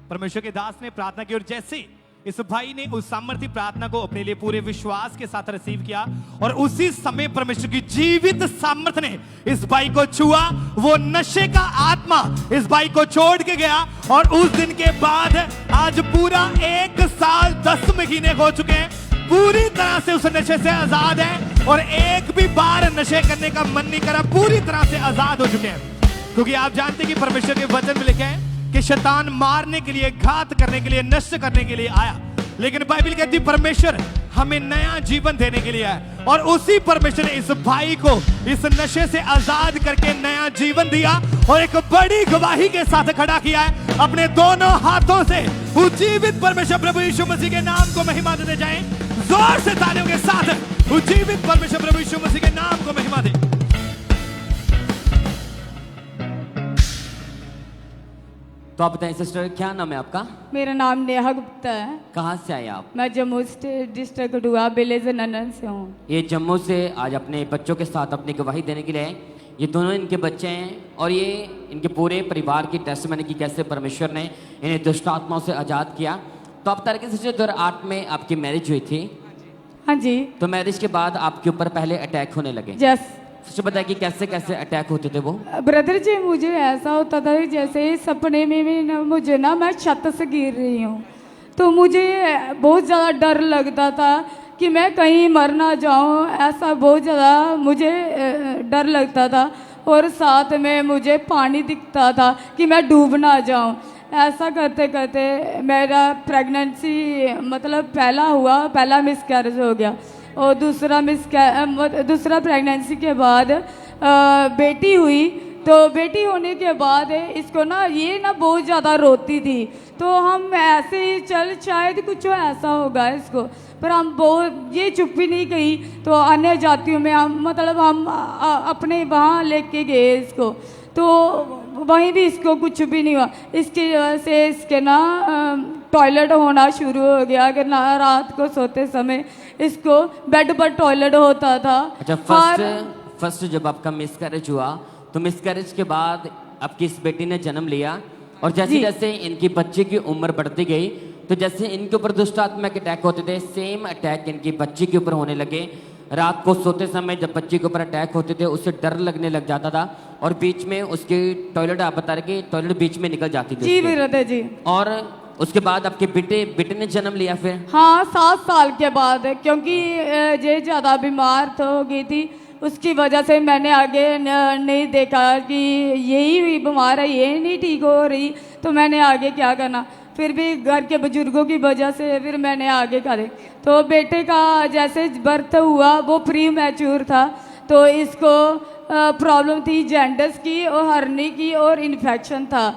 परमेश्वर के दास ने प्रार्थना की और जैसे इस भाई ने उस सामर्थ्य प्रार्थना को अपने लिए पूरे विश्वास के साथ रिसीव किया और उसी समय परमेश्वर की जीवित सामर्थ्य ने इस भाई को छुआ। वो नशे का आत्मा इस भाई को छोड़ के गया और उस दिन के बाद आज पूरा 1 साल 10 महीने हो चुके हैं। पूरी तरह से उस नशे से आजाद है और एक भी बार नशे करने का मन नहीं करा, पूरी तरह से आजाद हो चुके हैं। क्योंकि आप जानते हैं कि परमेश्वर के वचन में लिखा है कि शैतान मारने के लिए, घात करने के लिए, नष्ट करने के लिए आया, लेकिन बाइबल कहती परमेश्वर हमें नया जीवन देने के लिए आया। और उसी परमेश्वर ने इस भाई को इस नशे से आजाद करके नया जीवन दिया और एक बड़ी गवाही के साथ खड़ा किया है। अपने दोनों हाथों से उस जीवित परमेश्वर प्रभु यीशु मसीह के नाम को महिमा देते जाएं। जोर से तालियों के साथ उस जीवित परमेश्वर प्रभु यीशु मसीह के नाम को महिमा दें।
तो आप बताएं सिस्टर, क्या नाम है आपका?
मेरा नाम नेहा गुप्ता है।
कहाँ से आए आप?
मैं जम्मू डिस्ट्रिक्ट कठुआ विलेज नन्नन से हूँ।
ये जम्मू से आज अपने बच्चों के साथ अपनी गवाही देने के लिए आए। ये दोनों इनके बच्चे हैं और ये इनके पूरे परिवार की टेस्टमनी की कैसे परमेश्वर ने इन्हें दुष्ट आत्माओं से आजाद किया। तो आप तारीख से 2008 में आपकी मैरिज हुई थी?
हाँ जी।
तो मैरिज के बाद आपके ऊपर पहले अटैक होने लगे?
यस।
मुझे बताया कि कैसे कैसे अटैक होते थे वो?
ब्रदर जी मुझे ऐसा होता था जैसे सपने में भी मुझे ना मैं छत से गिर रही हूँ, तो मुझे बहुत ज़्यादा डर लगता था कि मैं कहीं मर ना जाऊँ। ऐसा बहुत ज़्यादा मुझे डर लगता था और साथ में मुझे पानी दिखता था कि मैं डूब ना जाऊँ। ऐसा करते करते मेरा प्रेगनेंसी मतलब पहला मिसकैरेज हो गया और दूसरा प्रेगनेंसी के बाद बेटी हुई। तो बेटी होने के बाद इसको ना ये ना बहुत ज़्यादा रोती थी, तो हम ऐसे ही चल शायद कुछ ऐसा होगा इसको, पर हम बहुत ये चुप भी नहीं गई। तो अन्य जातियों में हम अपने वहाँ लेके गए इसको, तो वहीं भी इसको कुछ भी नहीं हुआ। इसकी वजह से इसके ना टॉयलेट होना शुरू हो गया। अगर ना रात को सोते समय इसको बेड पर टॉयलेट होता था।
अच्छा, फर्स्ट जब आपका मिसकैरेज हुआ तो मिसकैरेज के बाद आपकी इस बेटी ने जन्म लिया, और जैसे जैसे इनकी बच्चे की उम्र बढ़ती गई तो जैसे इनके ऊपर दुष्ट आत्मा के अटैक होते थे, सेम अटैक इनकी बच्ची के ऊपर होने लगे। रात को सोते समय जब बच्ची के ऊपर अटैक होते थे उससे डर लगने लग जाता था, और बीच में उसकी टॉयलेट, आप बता रहे कि टॉयलेट बीच में निकल जाती थी
जी विरते जी।
और उसके बाद आपके बेटे ने जन्म लिया फिर? हाँ,
7 साल के बाद, क्योंकि ये ज़्यादा बीमार तो हो गई थी, उसकी वजह से मैंने आगे नहीं देखा कि यही बीमार है, ये नहीं ठीक हो रही, तो मैंने आगे क्या करना। फिर भी घर के बुजुर्गों की वजह से फिर मैंने आगे करे। तो बेटे का जैसे बर्थ हुआ वो प्री मैच्योर था, तो इसको प्रॉब्लम थी जॉन्डिस की और हर्नी की और इन्फेक्शन था।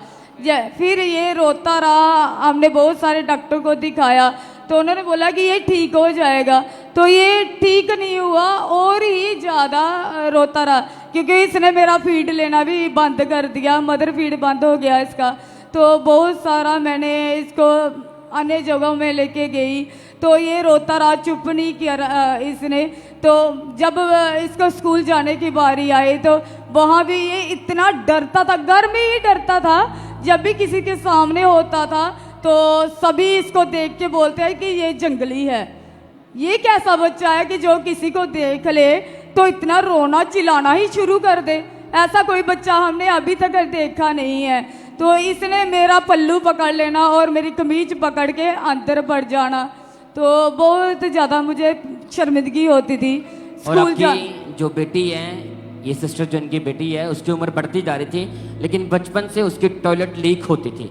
फिर ये रोता रहा, हमने बहुत सारे डॉक्टर को दिखाया, तो उन्होंने बोला कि ये ठीक हो जाएगा, तो ये ठीक नहीं हुआ और ही ज़्यादा रोता रहा, क्योंकि इसने मेरा फीड लेना भी बंद कर दिया, मदर फीड बंद हो गया इसका। तो बहुत सारा मैंने इसको अन्य जगहों में लेके गई, तो ये रोता रहा, चुप नहीं किया इसने। तो जब इसको स्कूल जाने की बारी आई तो वहाँ भी ये इतना डरता था, घर में ही डरता था, जब भी किसी के सामने होता था तो सभी इसको देख के बोलते हैं कि ये जंगली है, ये कैसा बच्चा है कि जो किसी को देख ले तो इतना रोना चिल्लाना ही शुरू कर दे। ऐसा कोई बच्चा हमने अभी तक देखा नहीं है। तो इसने मेरा पल्लू पकड़ लेना और मेरी कमीज पकड़ के अंदर बढ़ जाना, तो बहुत ज़्यादा मुझे शर्मिंदगी होती थी।
और आपकी जो बेटी है, ये सिस्टर जो इनकी बेटी है, उसकी उम्र बढ़ती जा रही थी, लेकिन बचपन से उसकी टॉयलेट लीक होती थी,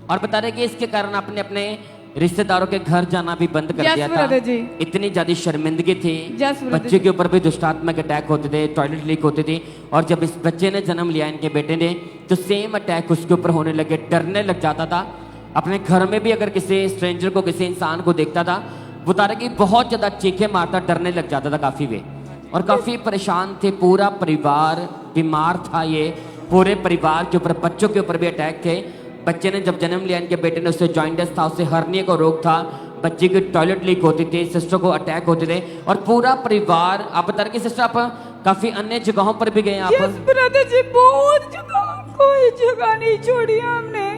और बता रहे कि इसके कारण आपने अपने रिश्तेदारों के घर जाना भी बंद कर दिया था। इतनी ज्यादा शर्मिंदगी थी, बच्चे के ऊपर भी दुष्टात्मा के अटैक होते थे, टॉयलेट लीक होती थी, और जब इस बच्चे ने जन्म लिया, इनके बेटे ने, तो सेम अटैक उसके ऊपर होने लगे, डरने लग जाता था। अपने घर में भी अगर किसी स्ट्रेंजर को, किसी इंसान को देखता था, बता रहे कि बहुत ज्यादा चीखे मारता, डरने लग जाता था काफी वे, और काफी परेशान थे। पूरा परिवार बीमार था, ये पूरे परिवार के ऊपर, बच्चों के ऊपर भी अटैक थे। बच्चे ने जब जन्म लिया, इनके बेटे ने, उससे जॉइंटिस था, उससे हर्निया का रोग था, बच्चे की टॉयलेट लीक होती थी, सिस्टर को अटैक होते थे, और पूरा परिवार। आप बता रहे कि सिस्टर आप काफी अन्य जगहों पर भी गए आप?
ब्रदर जी, बहुत जगह, कोई जगह नहीं छोड़ी हमने,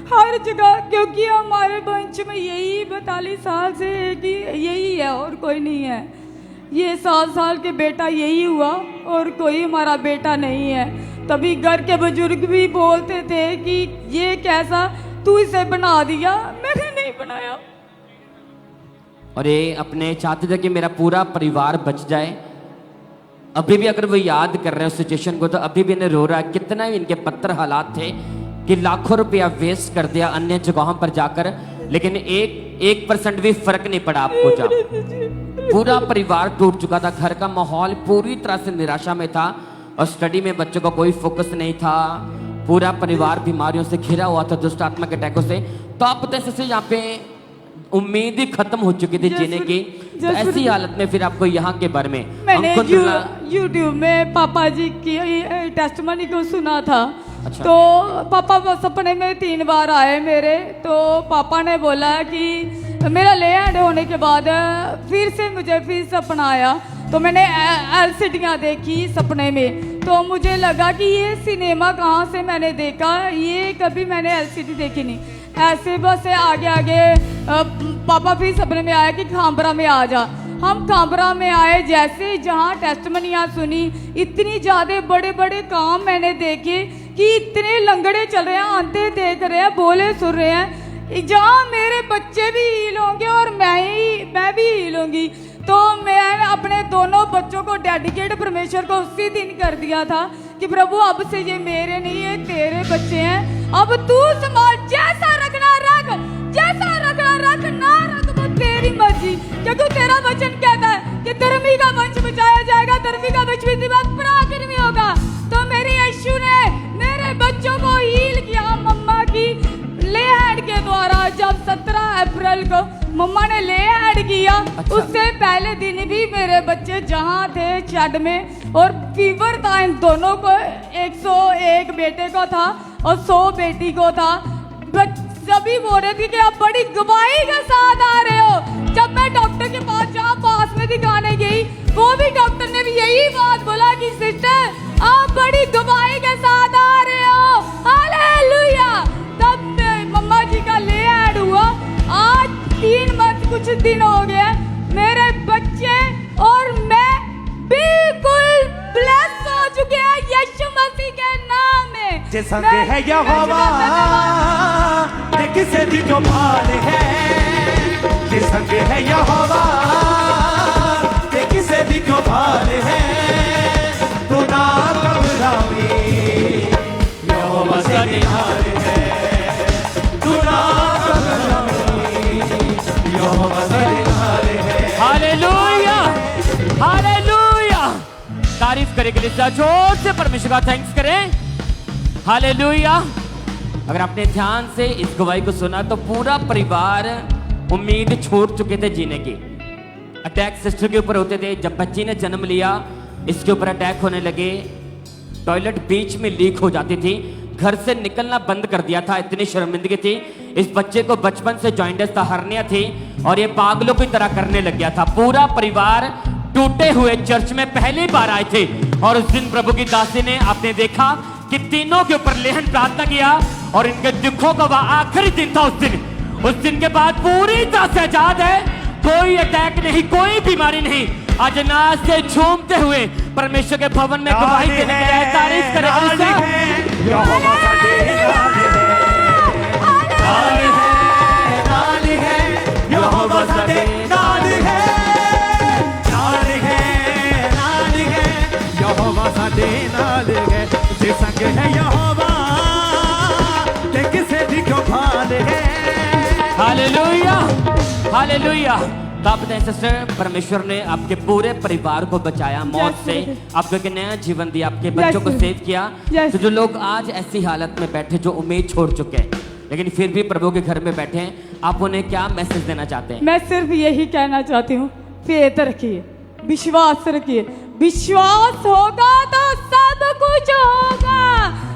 हर जगह, क्योंकि हमारे वंश में यही 42 साल से कि यही है और कोई नहीं है। ये 7 साल के बेटा यही हुआ और कोई हमारा बेटा नहीं है। तभी घर के बुजुर्ग भी बोलते थे कि ये कैसा तू इसे बना दिया, मैंने नहीं बनाया।
और ये अपने चाहते थे कि मेरा पूरा परिवार बच जाए। अभी भी अगर वो याद कर रहे हैं उस सिचुएशन को, तो अभी भी इन्हें रो रहा है। कितना इनके पत्थर हालात थे कि लाखों रुपया वेस्ट कर दिया अन्य जगहों पर जाकर, लेकिन 1% भी फर्क नहीं पड़ा आपको। जब पूरा परिवार टूट चुका था, घर का माहौल पूरी तरह से निराशा में था, और स्टडी में बच्चों का कोई फोकस नहीं था, पूरा परिवार बीमारियों से घिरा हुआ था, दुष्ट आत्मा के अटैकों से। तो आप पता है यहाँ पे उम्मीद ही खत्म हो चुकी थी जीने की। तो ऐसी हालत में फिर आपको यहाँ के बारे में
मैंने यूट्यूब में पापा जी की टेस्टमनी को सुना था। अच्छा। तो पापा सपने में 3 बार आए मेरे, तो पापा ने बोला कि मेरा ले एंड होने के बाद फिर से मुझे फिर सपना आया, तो मैंने एलसीडियाँ देखी सपने में, तो मुझे लगा कि ये सिनेमा कहाँ से मैंने देखा, ये कभी मैंने एलसीडी देखी नहीं। ऐसे बस आगे आगे पापा फिर सपने में आया कि खामबरा में आ जा। हम खामबरा में आए, जैसे जहाँ टेस्टमनियाँ सुनी, इतनी ज़्यादा बड़े बड़े काम मैंने देखे कि इतने लंगड़े चल रहे हैं, अंधे देख रहे हैं, बोले सुन रहे हैं, जहाँ मेरे बच्चे भी हील होंगे और मैं भी हील होंगी। तो मैं अपने दोनों बच्चों को डेडिकेट परमेश्वर को उसी दिन कर दिया था कि प्रभु अब से ये मेरे नहीं है, तेरे बच्चे हैं, अब तू संभाल, जैसा रख ना रख वो तेरी मर्जी, क्योंकि तेरा वचन कहता है कि धर्मी का वंश बचाया जाएगा, धर्मी का वंश भी पराक्रमी होगा। तो मेरे यीशु ने मेरे बच्चों को हील किया मम्मा की ले हैंड के द्वारा। जब 17 अप्रैल को मम्मा ने ले हैंड किया, उससे पहले दिन भी मेरे बच्चे जहाँ थे शेड में, और फीवर था इन दोनों को, 101 बेटे को था और 100 बेटी को था। सभी बोल रहे थे कि आप बड़ी गवाही के साथ आ रहे हो। जब मैं डॉक्टर के पास जहाँ पास में दिखाने गई, वो भी डॉक्टर ने भी यही बात बोला कि सिस्टर आप बड़ी गवाही के साथ आ रहे हो। हालेलुया। तब मम्मा जी का ले ऐड हुआ। आज 3 मंथ कुछ दिन हो गए, मेरे बच्चे और मैं बिल्कुल ब्लेस हो चुके हैं यीशु मसीह के नाम में।
जे संग है यहोवा ते किसे भी जो भाल है, जे संग है यहोवा ते किसे भी जो भाल है, तू ना घबरावी यहोवा तेरे हाल है, तू ना घबरावी यहोवा तेरे हाल है।
Hallelujah, hallelujah. तारीफ करें के लिए जोर से परमेश्वर का थैंक्स करें। हालेलुया। अगर आपने ध्यान से इस गवाही को सुना तो पूरा परिवार उम्मीद छोड़ चुके थे जीने की। अटैक सिस्टर के ऊपर होते थे। जब बच्ची ने जन्म लिया, इसके ऊपर अटैक होने लगे, टॉयलेट बीच में लीक हो जाती थी, घर से निकलना बंद कर दिया था, इतनी शर्मिंदगी थी। इस बच्चे को बचपन से जॉइंटिस था, हर्निया थी, और ये पागलों की तरह करने लग गया था। पूरा परिवार टूटे हुए चर्च में पहली बार आए थे, और उस दिन प्रभु की दासी ने आपने देखा कि तीनों के ऊपर लेहन प्रार्थना किया, और इनके दुखों का वह आखिरी दिन था उस दिन के बाद पूरी तरह से आजाद है। कोई अटैक नहीं, कोई बीमारी नहीं। आज नाच से झूमते हुए परमेश्वर के भवन में गवाही देने के लिए तारीफ करें। Hallelujah, hallelujah. तो आप बताएं सिस्टर, परमेश्वर ने आपके पूरे परिवार को बचाया मौत से, आपको एक नया जीवन दिया, आपके बच्चों को सेव किया। तो जो लोग आज ऐसी हालत में बैठे, जो उम्मीद छोड़ चुके हैं लेकिन फिर भी प्रभु के घर में बैठे हैं, आप उन्हें क्या मैसेज देना चाहते हैं?
मैं सिर्फ यही कहना चाहती हूँ, फेथ रखिए, विश्वास रखिए। विश्वास होगा तो सब कुछ होगा।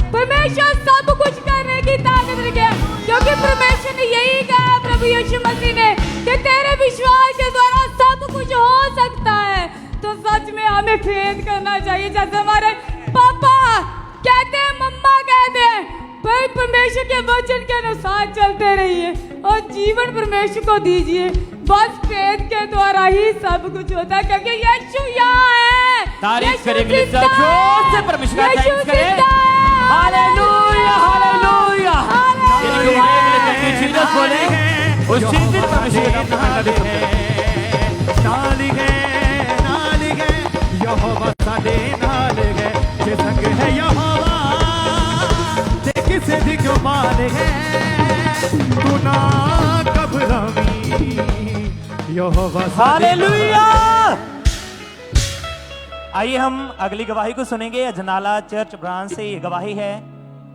परमेश्वर सब कुछ करने की ताकत रखे, क्योंकि परमेश्वर ने यही कहा प्रभु यीशु मसीह ने कि तेरे विश्वास के द्वारा सब कुछ हो सकता है। तो सच में हमें फेथ करना चाहिए, जैसे हमारे पापा कहते हैं, मम्मा कहते हैं, पर परमेश्वर के वचन के अनुसार चलते रहिए और जीवन परमेश्वर को दीजिए। बस फेथ के द्वारा ही सब कुछ होता है, क्योंकि यीशु यहाँ है।
तारीफ करेंगे जोर से परमेश्वर का थैंक्स करें। Hallelujah, hallelujah. जिनको गवाही के लिए तकबीर जीसस बोले, उस दिन परमेश्वर का नाम
नाल है यहोवा साडे नाल है, जे संग है यहोवा ते किसे दी क्यों माल है, तू ना घबरावी यहोवा।
हालेलुया। आइए हम अगली गवाही को सुनेंगे। अजनाला चर्च ब्रांच से ये गवाही है,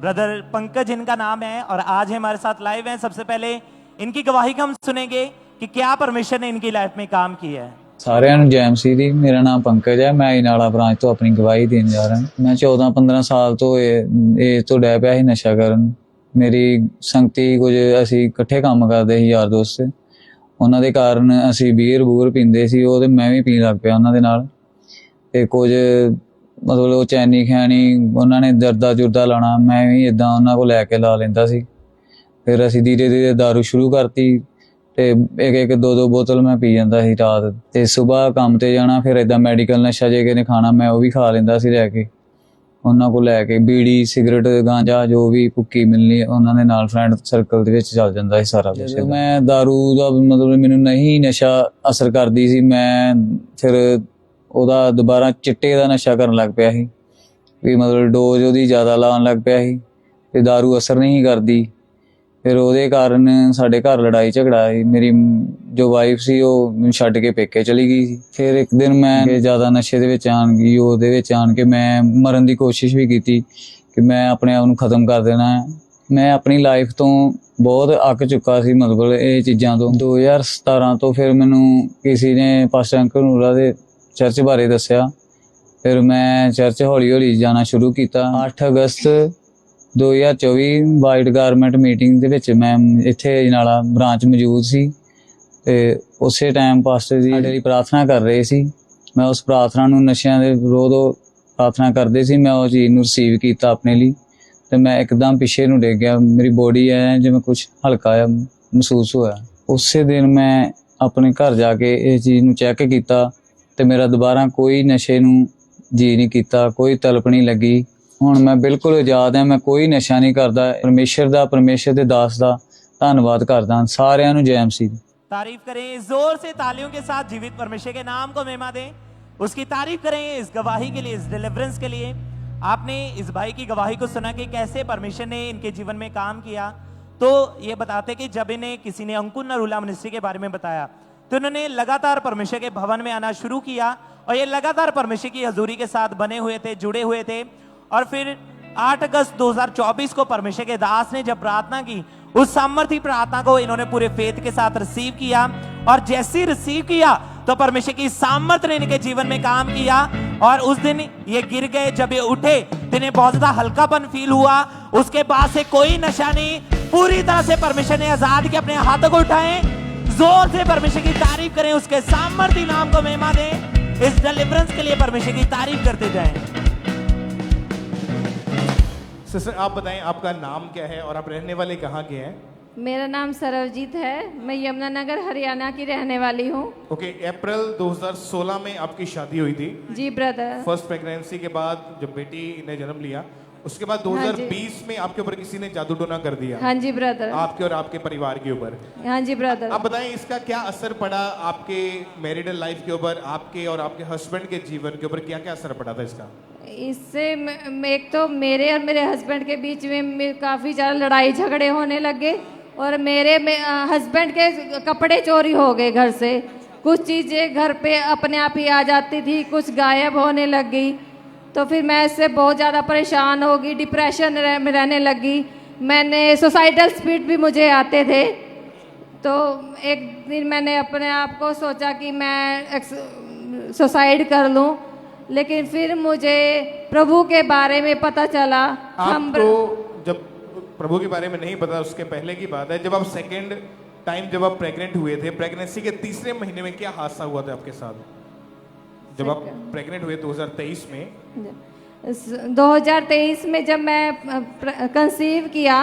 ब्रदर पंकज इनका नाम है, और आज हमारे साथ लाइव हैं। सबसे पहले इनकी गवाही को हम सुनेंगे कि क्या परमेश्वर ने इनकी लाइफ में काम किया है।
सारिਆਂ ਨੂੰ ਜੈ ਮਸੀਹ ਦੀ। ਮੇਰਾ ਨਾਮ ਪੰਕਜ ਹੈ, ਮੈਂ ਅਜਨਾਲਾ ਬ੍ਰਾਂਚ ਤੋਂ ਆਪਣੀ ਗਵਾਹੀ ਦੇਣ ਜਾ ਰਿਹਾ। ਮੈਂ 14-15 ਸਾਲ ਤੋਂ ਇਹ ਤੋਂ ਡੈ ਪਿਆ ਸੀ ਨਸ਼ਾ ਕਰਨ। ਮੇਰੀ ਸੰਗਤੀ ਕੁਝ ਅਸੀਂ ਇਕੱਠੇ ਕੰਮ ਕਰਦੇ ਸੀ ਯਾਰ ਦੋਸਤ, ਉਹਨਾਂ ਦੇ ਕਾਰਨ ਅਸੀਂ ਬੀਅਰ ਬੂਰ ਪੀਂਦੇ ਸੀ, ਉਹ ਤੇ ਮੈਂ ਵੀ ਪੀਣ ਲੱਗ ਪਿਆ ਉਹਨਾਂ ਦੇ ਨਾਲ। ਤੇ ਕੁਝ ਮਤਲਬ ਉਹ ਚੈਨੀ ਖੈਣੀ, ਉਹਨਾਂ ਨੇ ਜਰਦਾ ਜੁਰਦਾ ਲਾਉਣਾ, ਮੈਂ ਵੀ ਇੱਦਾਂ ਉਹਨਾਂ ਕੋਲ ਲੈ ਕੇ ਲਾ ਲੈਂਦਾ ਸੀ। ਫਿਰ ਅਸੀਂ ਧੀਰੇ ਧੀਰੇ ਦਾਰੂ ਸ਼ੁਰੂ ਕਰਤੀ, ਤੇ ਇੱਕ ਦੋ ਬੋਤਲ ਮੈਂ ਪੀ ਜਾਂਦਾ ਸੀ ਰਾਤ, ਤੇ ਸੁਬਾਹ ਕੰਮ ਤੇ ਜਾਣਾ। ਫਿਰ ਏਦਾਂ ਮੈਡੀਕਲ ਨਸ਼ਾ ਜੇ ਕਿਸੇ ਨੇ ਖਾਣਾ, ਮੈਂ ਉਹ ਵੀ ਖਾ ਲੈਂਦਾ ਸੀ ਲੈ ਕੇ ਉਹਨਾਂ ਕੋਲ, ਲੈ ਕੇ ਬੀੜੀ ਸਿਗਰਟ ਗਾਂਜਾ ਜੋ ਵੀ ਭੁੱਕੀ ਮਿਲਣੀ ਉਹਨਾਂ ਦੇ ਨਾਲ ਫਰੈਂਡ ਸਰਕਲ ਦੇ ਵਿੱਚ ਚੱਲ ਜਾਂਦਾ ਸੀ ਸਾਰਾ ਕੁਛ। ਮੈਂ ਦਾਰੂ ਦਾ ਮਤਲਬ ਮੈਨੂੰ ਨਹੀਂ ਨਸ਼ਾ ਅਸਰ ਕਰਦੀ ਸੀ, ਮੈਂ ਫਿਰ ਉਹਦਾ ਦੁਬਾਰਾ ਚਿੱਟੇ ਦਾ ਨਸ਼ਾ ਕਰਨ ਲੱਗ ਪਿਆ ਸੀ, ਵੀ ਮਤਲਬ ਡੋਜ਼ ਉਹਦੀ ਜ਼ਿਆਦਾ ਲਾਉਣ ਲੱਗ ਪਿਆ ਸੀ, ਤੇ ਦਾਰੂ ਅਸਰ ਨਹੀਂ ਕਰਦੀ। ਫਿਰ ਉਹਦੇ ਕਾਰਨ ਸਾਡੇ ਘਰ ਲੜਾਈ ਝਗੜਾ ਸੀ। ਮੇਰੀ ਜੋ ਵਾਈਫ ਸੀ ਉਹ ਮੈਨੂੰ ਛੱਡ ਕੇ ਪੇਕੇ ਚਲੀ ਗਈ ਸੀ। ਫਿਰ ਇੱਕ ਦਿਨ ਮੈਂ ਜ਼ਿਆਦਾ ਨਸ਼ੇ ਦੇ ਵਿੱਚ ਆਣ ਗਈ, ਉਹਦੇ ਵਿੱਚ ਆਣ ਕੇ ਮੈਂ ਮਰਨ ਦੀ ਕੋਸ਼ਿਸ਼ ਵੀ ਕੀਤੀ ਕਿ ਮੈਂ ਆਪਣੇ ਆਪ ਨੂੰ ਖਤਮ ਕਰ ਦੇਣਾ ਹੈ। ਮੈਂ ਆਪਣੀ ਲਾਈਫ ਤੋਂ ਬਹੁਤ ਅੱਕ ਚੁੱਕਾ ਸੀ, ਮਤਲਬ ਇਹ ਚੀਜ਼ਾਂ ਤੋਂ। 2017 ਤੋਂ ਫਿਰ ਮੈਨੂੰ ਕਿਸੇ ਨੇ ਪਾਸਟਰ ਅੰਕਲ ਨੂਰਾ ਦੇ ਚਰਚ ਬਾਰੇ ਦੱਸਿਆ। ਫਿਰ ਮੈਂ ਚਰਚ ਹੌਲੀ ਹੌਲੀ ਜਾਣਾ ਸ਼ੁਰੂ ਕੀਤਾ। 8 ਅਗਸਤ 2024 ਵਾਈਟ ਗਾਰਮੈਂਟ ਮੀਟਿੰਗ ਦੇ ਵਿੱਚ ਮੈਂ ਇੱਥੇ ਅਜਨਾਲਾ ਬ੍ਰਾਂਚ ਮੌਜੂਦ ਸੀ ਤੇ ਉਸੇ ਟਾਈਮ ਪਾਸਟਰ ਜੀ ਸਾਡੇ ਲਈ ਪ੍ਰਾਰਥਨਾ ਕਰ ਰਹੇ ਸੀ। ਮੈਂ ਉਸ ਪ੍ਰਾਰਥਨਾ ਨੂੰ, ਨਸ਼ਿਆਂ ਦੇ ਵਿਰੋਧ ਪ੍ਰਾਰਥਨਾ ਕਰਦੇ ਸੀ, ਮੈਂ ਉਹ ਚੀਜ਼ ਨੂੰ ਰਿਸੀਵ ਕੀਤਾ ਆਪਣੇ ਲਈ ਤੇ ਮੈਂ ਇੱਕਦਮ ਪਿੱਛੇ ਨੂੰ ਡਿੱਗ ਗਿਆ। ਮੇਰੀ ਬੋਡੀ ਐ ਜਿਵੇਂ ਕੁਝ ਹਲਕਾ ਜਿਹਾ ਮਹਿਸੂਸ ਹੋਇਆ। ਉਸੇ ਦਿਨ ਮੈਂ ਆਪਣੇ ਘਰ ਜਾ ਕੇ ਇਹ ਚੀਜ਼ ਨੂੰ ਚੈੱਕ ਕੀਤਾ ਤੇ ਮੇਰਾ ਦੁਬਾਰਾ ਕੋਈ ਨਸ਼ੇ ਨੂੰ ਜੀ ਨਹੀਂ ਕੀਤਾ, ਕੋਈ ਤਲਪ ਨਹੀਂ ਲੱਗੀ। ਹੁਣ ਮੈਂ ਬਿਲਕੁਲ ਆਜ਼ਾਦ ਹਾਂ, ਮੈਂ ਕੋਈ ਨਸ਼ਾ ਨਹੀਂ ਕਰਦਾ। ਪਰਮੇਸ਼ਰ ਦੇ ਦਾਸ ਦਾ ਧੰਨਵਾਦ ਕਰਦਾ। ਸਾਰਿਆਂ ਨੂੰ ਜੈ ਮਸੀਹ।
तारीफ करें, जोर से तालियों के साथ जीवित परमेश्वर के नाम को महिमा दें, उसकी तारीफ करें इस गवाही के लिए, इस डिलीवरेंस के लिए। आपने इस भाई की गवाही को सुना कि कैसे परमेश्वर ने इनके जीवन में काम किया। तो ये बताते कि जब इन्हें किसी ने अंकुर नरूला मिनिस्ट्री के बारे में बताया तो इन्होंने लगातार परमेश्वर के भवन में आना शुरू किया और ये लगातार परमेश्वर की हजूरी के साथ बने हुए थे, जुड़े हुए थे। और फिर 8 अगस्त 2024 को परमेश्वर के दास ने जब प्रार्थना की, उस सामर्थी प्रार्थना को इन्होंने पूरे फेथ के साथ रिसीव किया और जैसे ही रिसीव किया तो परमेश्वर की सामर्थ ने इनके जीवन में काम किया। और उस दिन ये गिर गए, जब ये उठे तो इन्हें बहुत ज्यादा हल्कापन फील हुआ। उसके बाद से कोई नशा नहीं, पूरी तरह से परमेश्वर ने आजाद किया। अपने हाथों को उठाएं, जोर से परमेश्वर की तारीफ करें, उसके सामर्थी नाम को महिमा दें। इस डिलीवरेंस के लिए परमेश्वर की तारीफ करते जाएं।
सिस्टर आप बताएं आपका नाम क्या है और आप रहने वाले कहाँ के हैं?
मेरा नाम सरवजीत है, मैं यमुनानगर हरियाणा की रहने वाली हूँ।
ओके, अप्रैल 2016 में आपकी शादी हुई थी।
जी ब्रदर।
फर्स्ट प्रेगनेंसी के बाद जब बेटी ने जन्म लिया, उसके बाद 2020 में आपके ऊपर किसी ने जादू टोना कर दिया।
हाँ जी ब्रदर।
आपके और आपके परिवार के ऊपर।
हाँ जी ब्रदर।
आप बताएं इसका क्या असर पड़ा आपके मैरिडल लाइफ के ऊपर, आपके और आपके हस्बैंड के जीवन के ऊपर क्या क्या असर पड़ा था इसका?
इससे एक तो मेरे और मेरे हस्बैंड के बीच में काफ़ी ज़्यादा लड़ाई झगड़े होने लगे और मेरे हस्बैंड के कपड़े चोरी हो गए घर से। कुछ चीज़ें घर पे अपने आप ही आ जाती थी, कुछ गायब होने लग गई। तो फिर मैं इससे बहुत ज़्यादा परेशान हो गई, डिप्रेशन में रहने लगी। मैंने सुसाइडल स्पीड भी मुझे आते थे। तो एक दिन मैंने अपने आप को सोचा कि मैं सुसाइड कर लूं, लेकिन फिर मुझे प्रभु के बारे में पता चला।
आपको जब प्रभु के बारे में नहीं पता, उसके पहले की बात है, जब आप सेकेंड टाइम जब आप प्रेग्नेंट हुए थे, प्रेगनेंसी के तीसरे महीने में क्या हादसा हुआ था आपके साथ? जब आप प्रेग्नेंट हुए 2023 में,
2023 में जब मैं कंसीव किया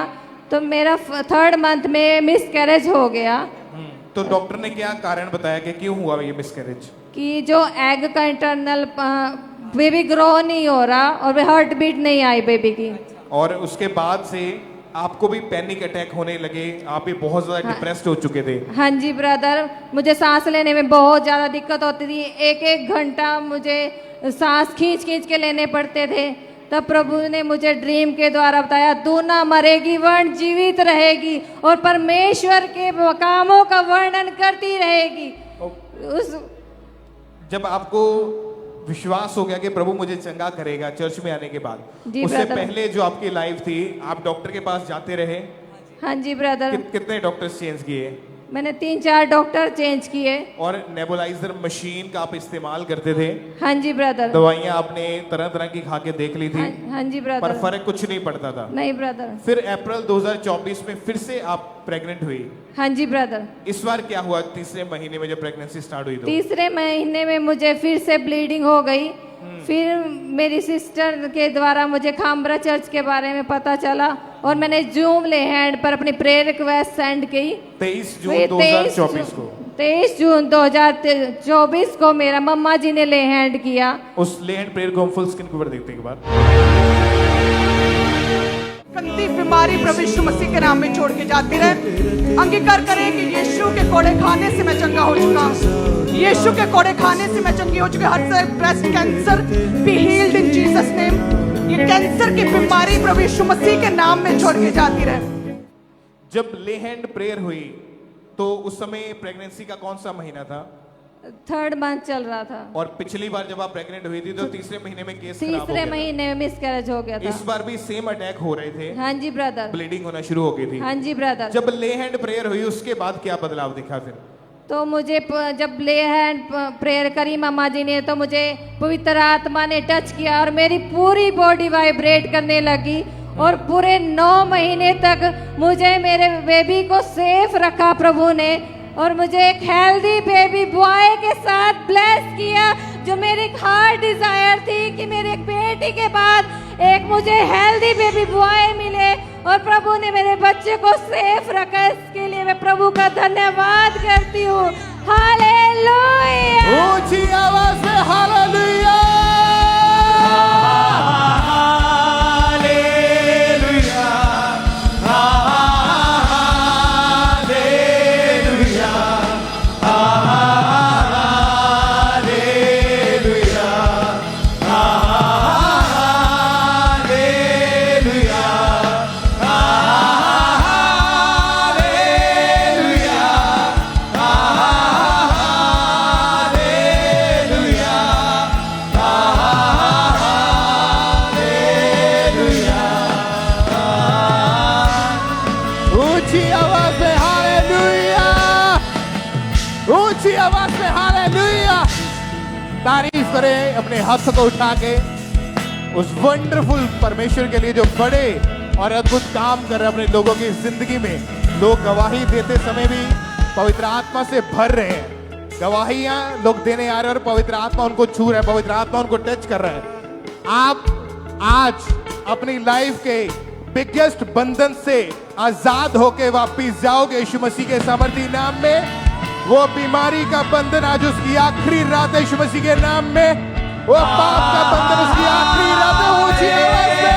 तो मेरा 3rd मंथ में मिसकैरेज हो गया।
तो डॉक्टर ने क्या कारण बताया कि क्यों हुआ ये मिसकैरेज?
कि जो एग का इंटरनल बेबी ग्रो नहीं हो रहा और हार्ट बीट नहीं आई बेबी की।
और उसके बाद से आपको भी पैनिक अटैक होने लगे, आप भी बहुत ज्यादा डिप्रेस्ड हो चुके थे।
हाँ जी ब्रदर, मुझे सांस लेने में बहुत ज़्यादा दिक्कत होती थी। 1-1 घंटा मुझे सांस खींच खींच के लेने पड़ते थे। तब प्रभु ने मुझे ड्रीम के द्वारा बताया, तू ना मरेगी वर्ण जीवित रहेगी और परमेश्वर के कामों का वर्णन करती रहेगी।
जब आपको विश्वास हो गया कि प्रभु मुझे चंगा करेगा चर्च में आने के बाद, उससे पहले जो आपकी लाइफ थी, आप डॉक्टर के पास जाते रहे?
हाँ जी ब्रदर।
कितने डॉक्टर्स चेंज किए?
मैंने 3-4 डॉक्टर चेंज किए।
और नेबुलाइजर मशीन का आप इस्तेमाल करते थे?
हाँ जी ब्रदर।
दवाइयाँ आपने तरह तरह की खा के देख ली थी?
हाँ जी ब्रदर।
पर फर्क कुछ नहीं पड़ता था?
नहीं ब्रदर।
फिर अप्रैल 2024 में फिर से आप प्रेग्नेंट हुई?
हाँ जी ब्रदर।
इस बार क्या हुआ तीसरे महीने में जब प्रेगनेंसी स्टार्ट हुई? तो
तीसरे महीने में मुझे फिर से ब्लीडिंग हो गई। फिर मेरी सिस्टर के द्वारा मुझे खामरा चर्च के बारे में पता चला और मैंने जूम ले हैंड पर अपनी प्रेयर रिक्वेस्ट सेंड की।
23 जून 2024 को
23 जून 2024 को मेरा मम्मा जी ने ले हैंड किया।
उस ले हैंड प्रेयर को हम फुल स्क्रीन के ऊपर देखते हैं एक बार।
गंदी बीमारी प्रभु यीशु मसीह के नाम में छोड़ के जाती रहे। अंगीकार करें कि यीशु के कोड़े खाने से मैं चंगा हो चुका हूँ। यीशु के कोड़े खाने से मैं चंगी हो चुकी। हर से breast cancer be healed in Jesus name. ये कैंसर की बीमारी प्रभु यीशु मसीह के नाम में छोड़ के जाती रहे।
जब ले हैंड प्रेयर हुई तो उस समय प्रेगनेंसी का कौन सा महीना था?
3rd मंथ चल रहा था।
और पिछली बार जब आप प्रेग्नेंट हुई थी तो तीसरे महीने में केस खराब हो
तीसरे
गया था।
महीने में मिसकैरेज हो गया था।
इस बार भी सेम अटैक हो रहे थे।
हाँ जी ब्रदर।
ब्लीडिंग होना शुरू हो गई थी।
हाँ जी ब्रदर।
जब ले हैंड प्रेयर हुई उसके बाद क्या बदलाव दिखा फिर?
तो मुझे जब ले हैंड प्रेयर करी मम्मा जी ने तो मुझे पवित्र आत्मा ने टच किया और मेरी पूरी बॉडी वाइब्रेट करने लगी और पूरे 9 महीने तक मुझे मेरे बेबी को सेफ रखा प्रभु ने और मुझे एक हेल्दी बेबी बॉय के साथ ब्लेस किया जो मेरी हार्ट डिजायर थी कि मेरे एक बेटी के बाद एक मुझे हेल्दी बेबी बॉय मिले और प्रभु ने मेरे बच्चे को सेफ रखा। इसके लिए मैं प्रभु का धन्यवाद करती हूँ। हालेलुया।
ऊंची आवाज में हालेलुया। तारीफ करें अपने हाथ को उठा के उस वंडरफुल परमेश्वर के लिए जो बड़े और अद्भुत काम कर रहे हैं अपने लोगों की जिंदगी में। लोग गवाही देते समय भी पवित्र आत्मा से भर रहे हैं। गवाहियां लोग देने आ रहे हैं और पवित्र आत्मा उनको छू रहा है, पवित्र आत्मा उनको टच कर रहा है। आप आज अपनी लाइफ के बिगेस्ट बंधन से आजाद होके वापिस जाओगे यीशु मसीह के सामर्थी नाम में। वो बीमारी का बंधन आज उसकी आखिरी रात है यीशु मसीह के नाम में। वो पाप का बंधन उसकी आखिरी रात है। ऊंची आवाज में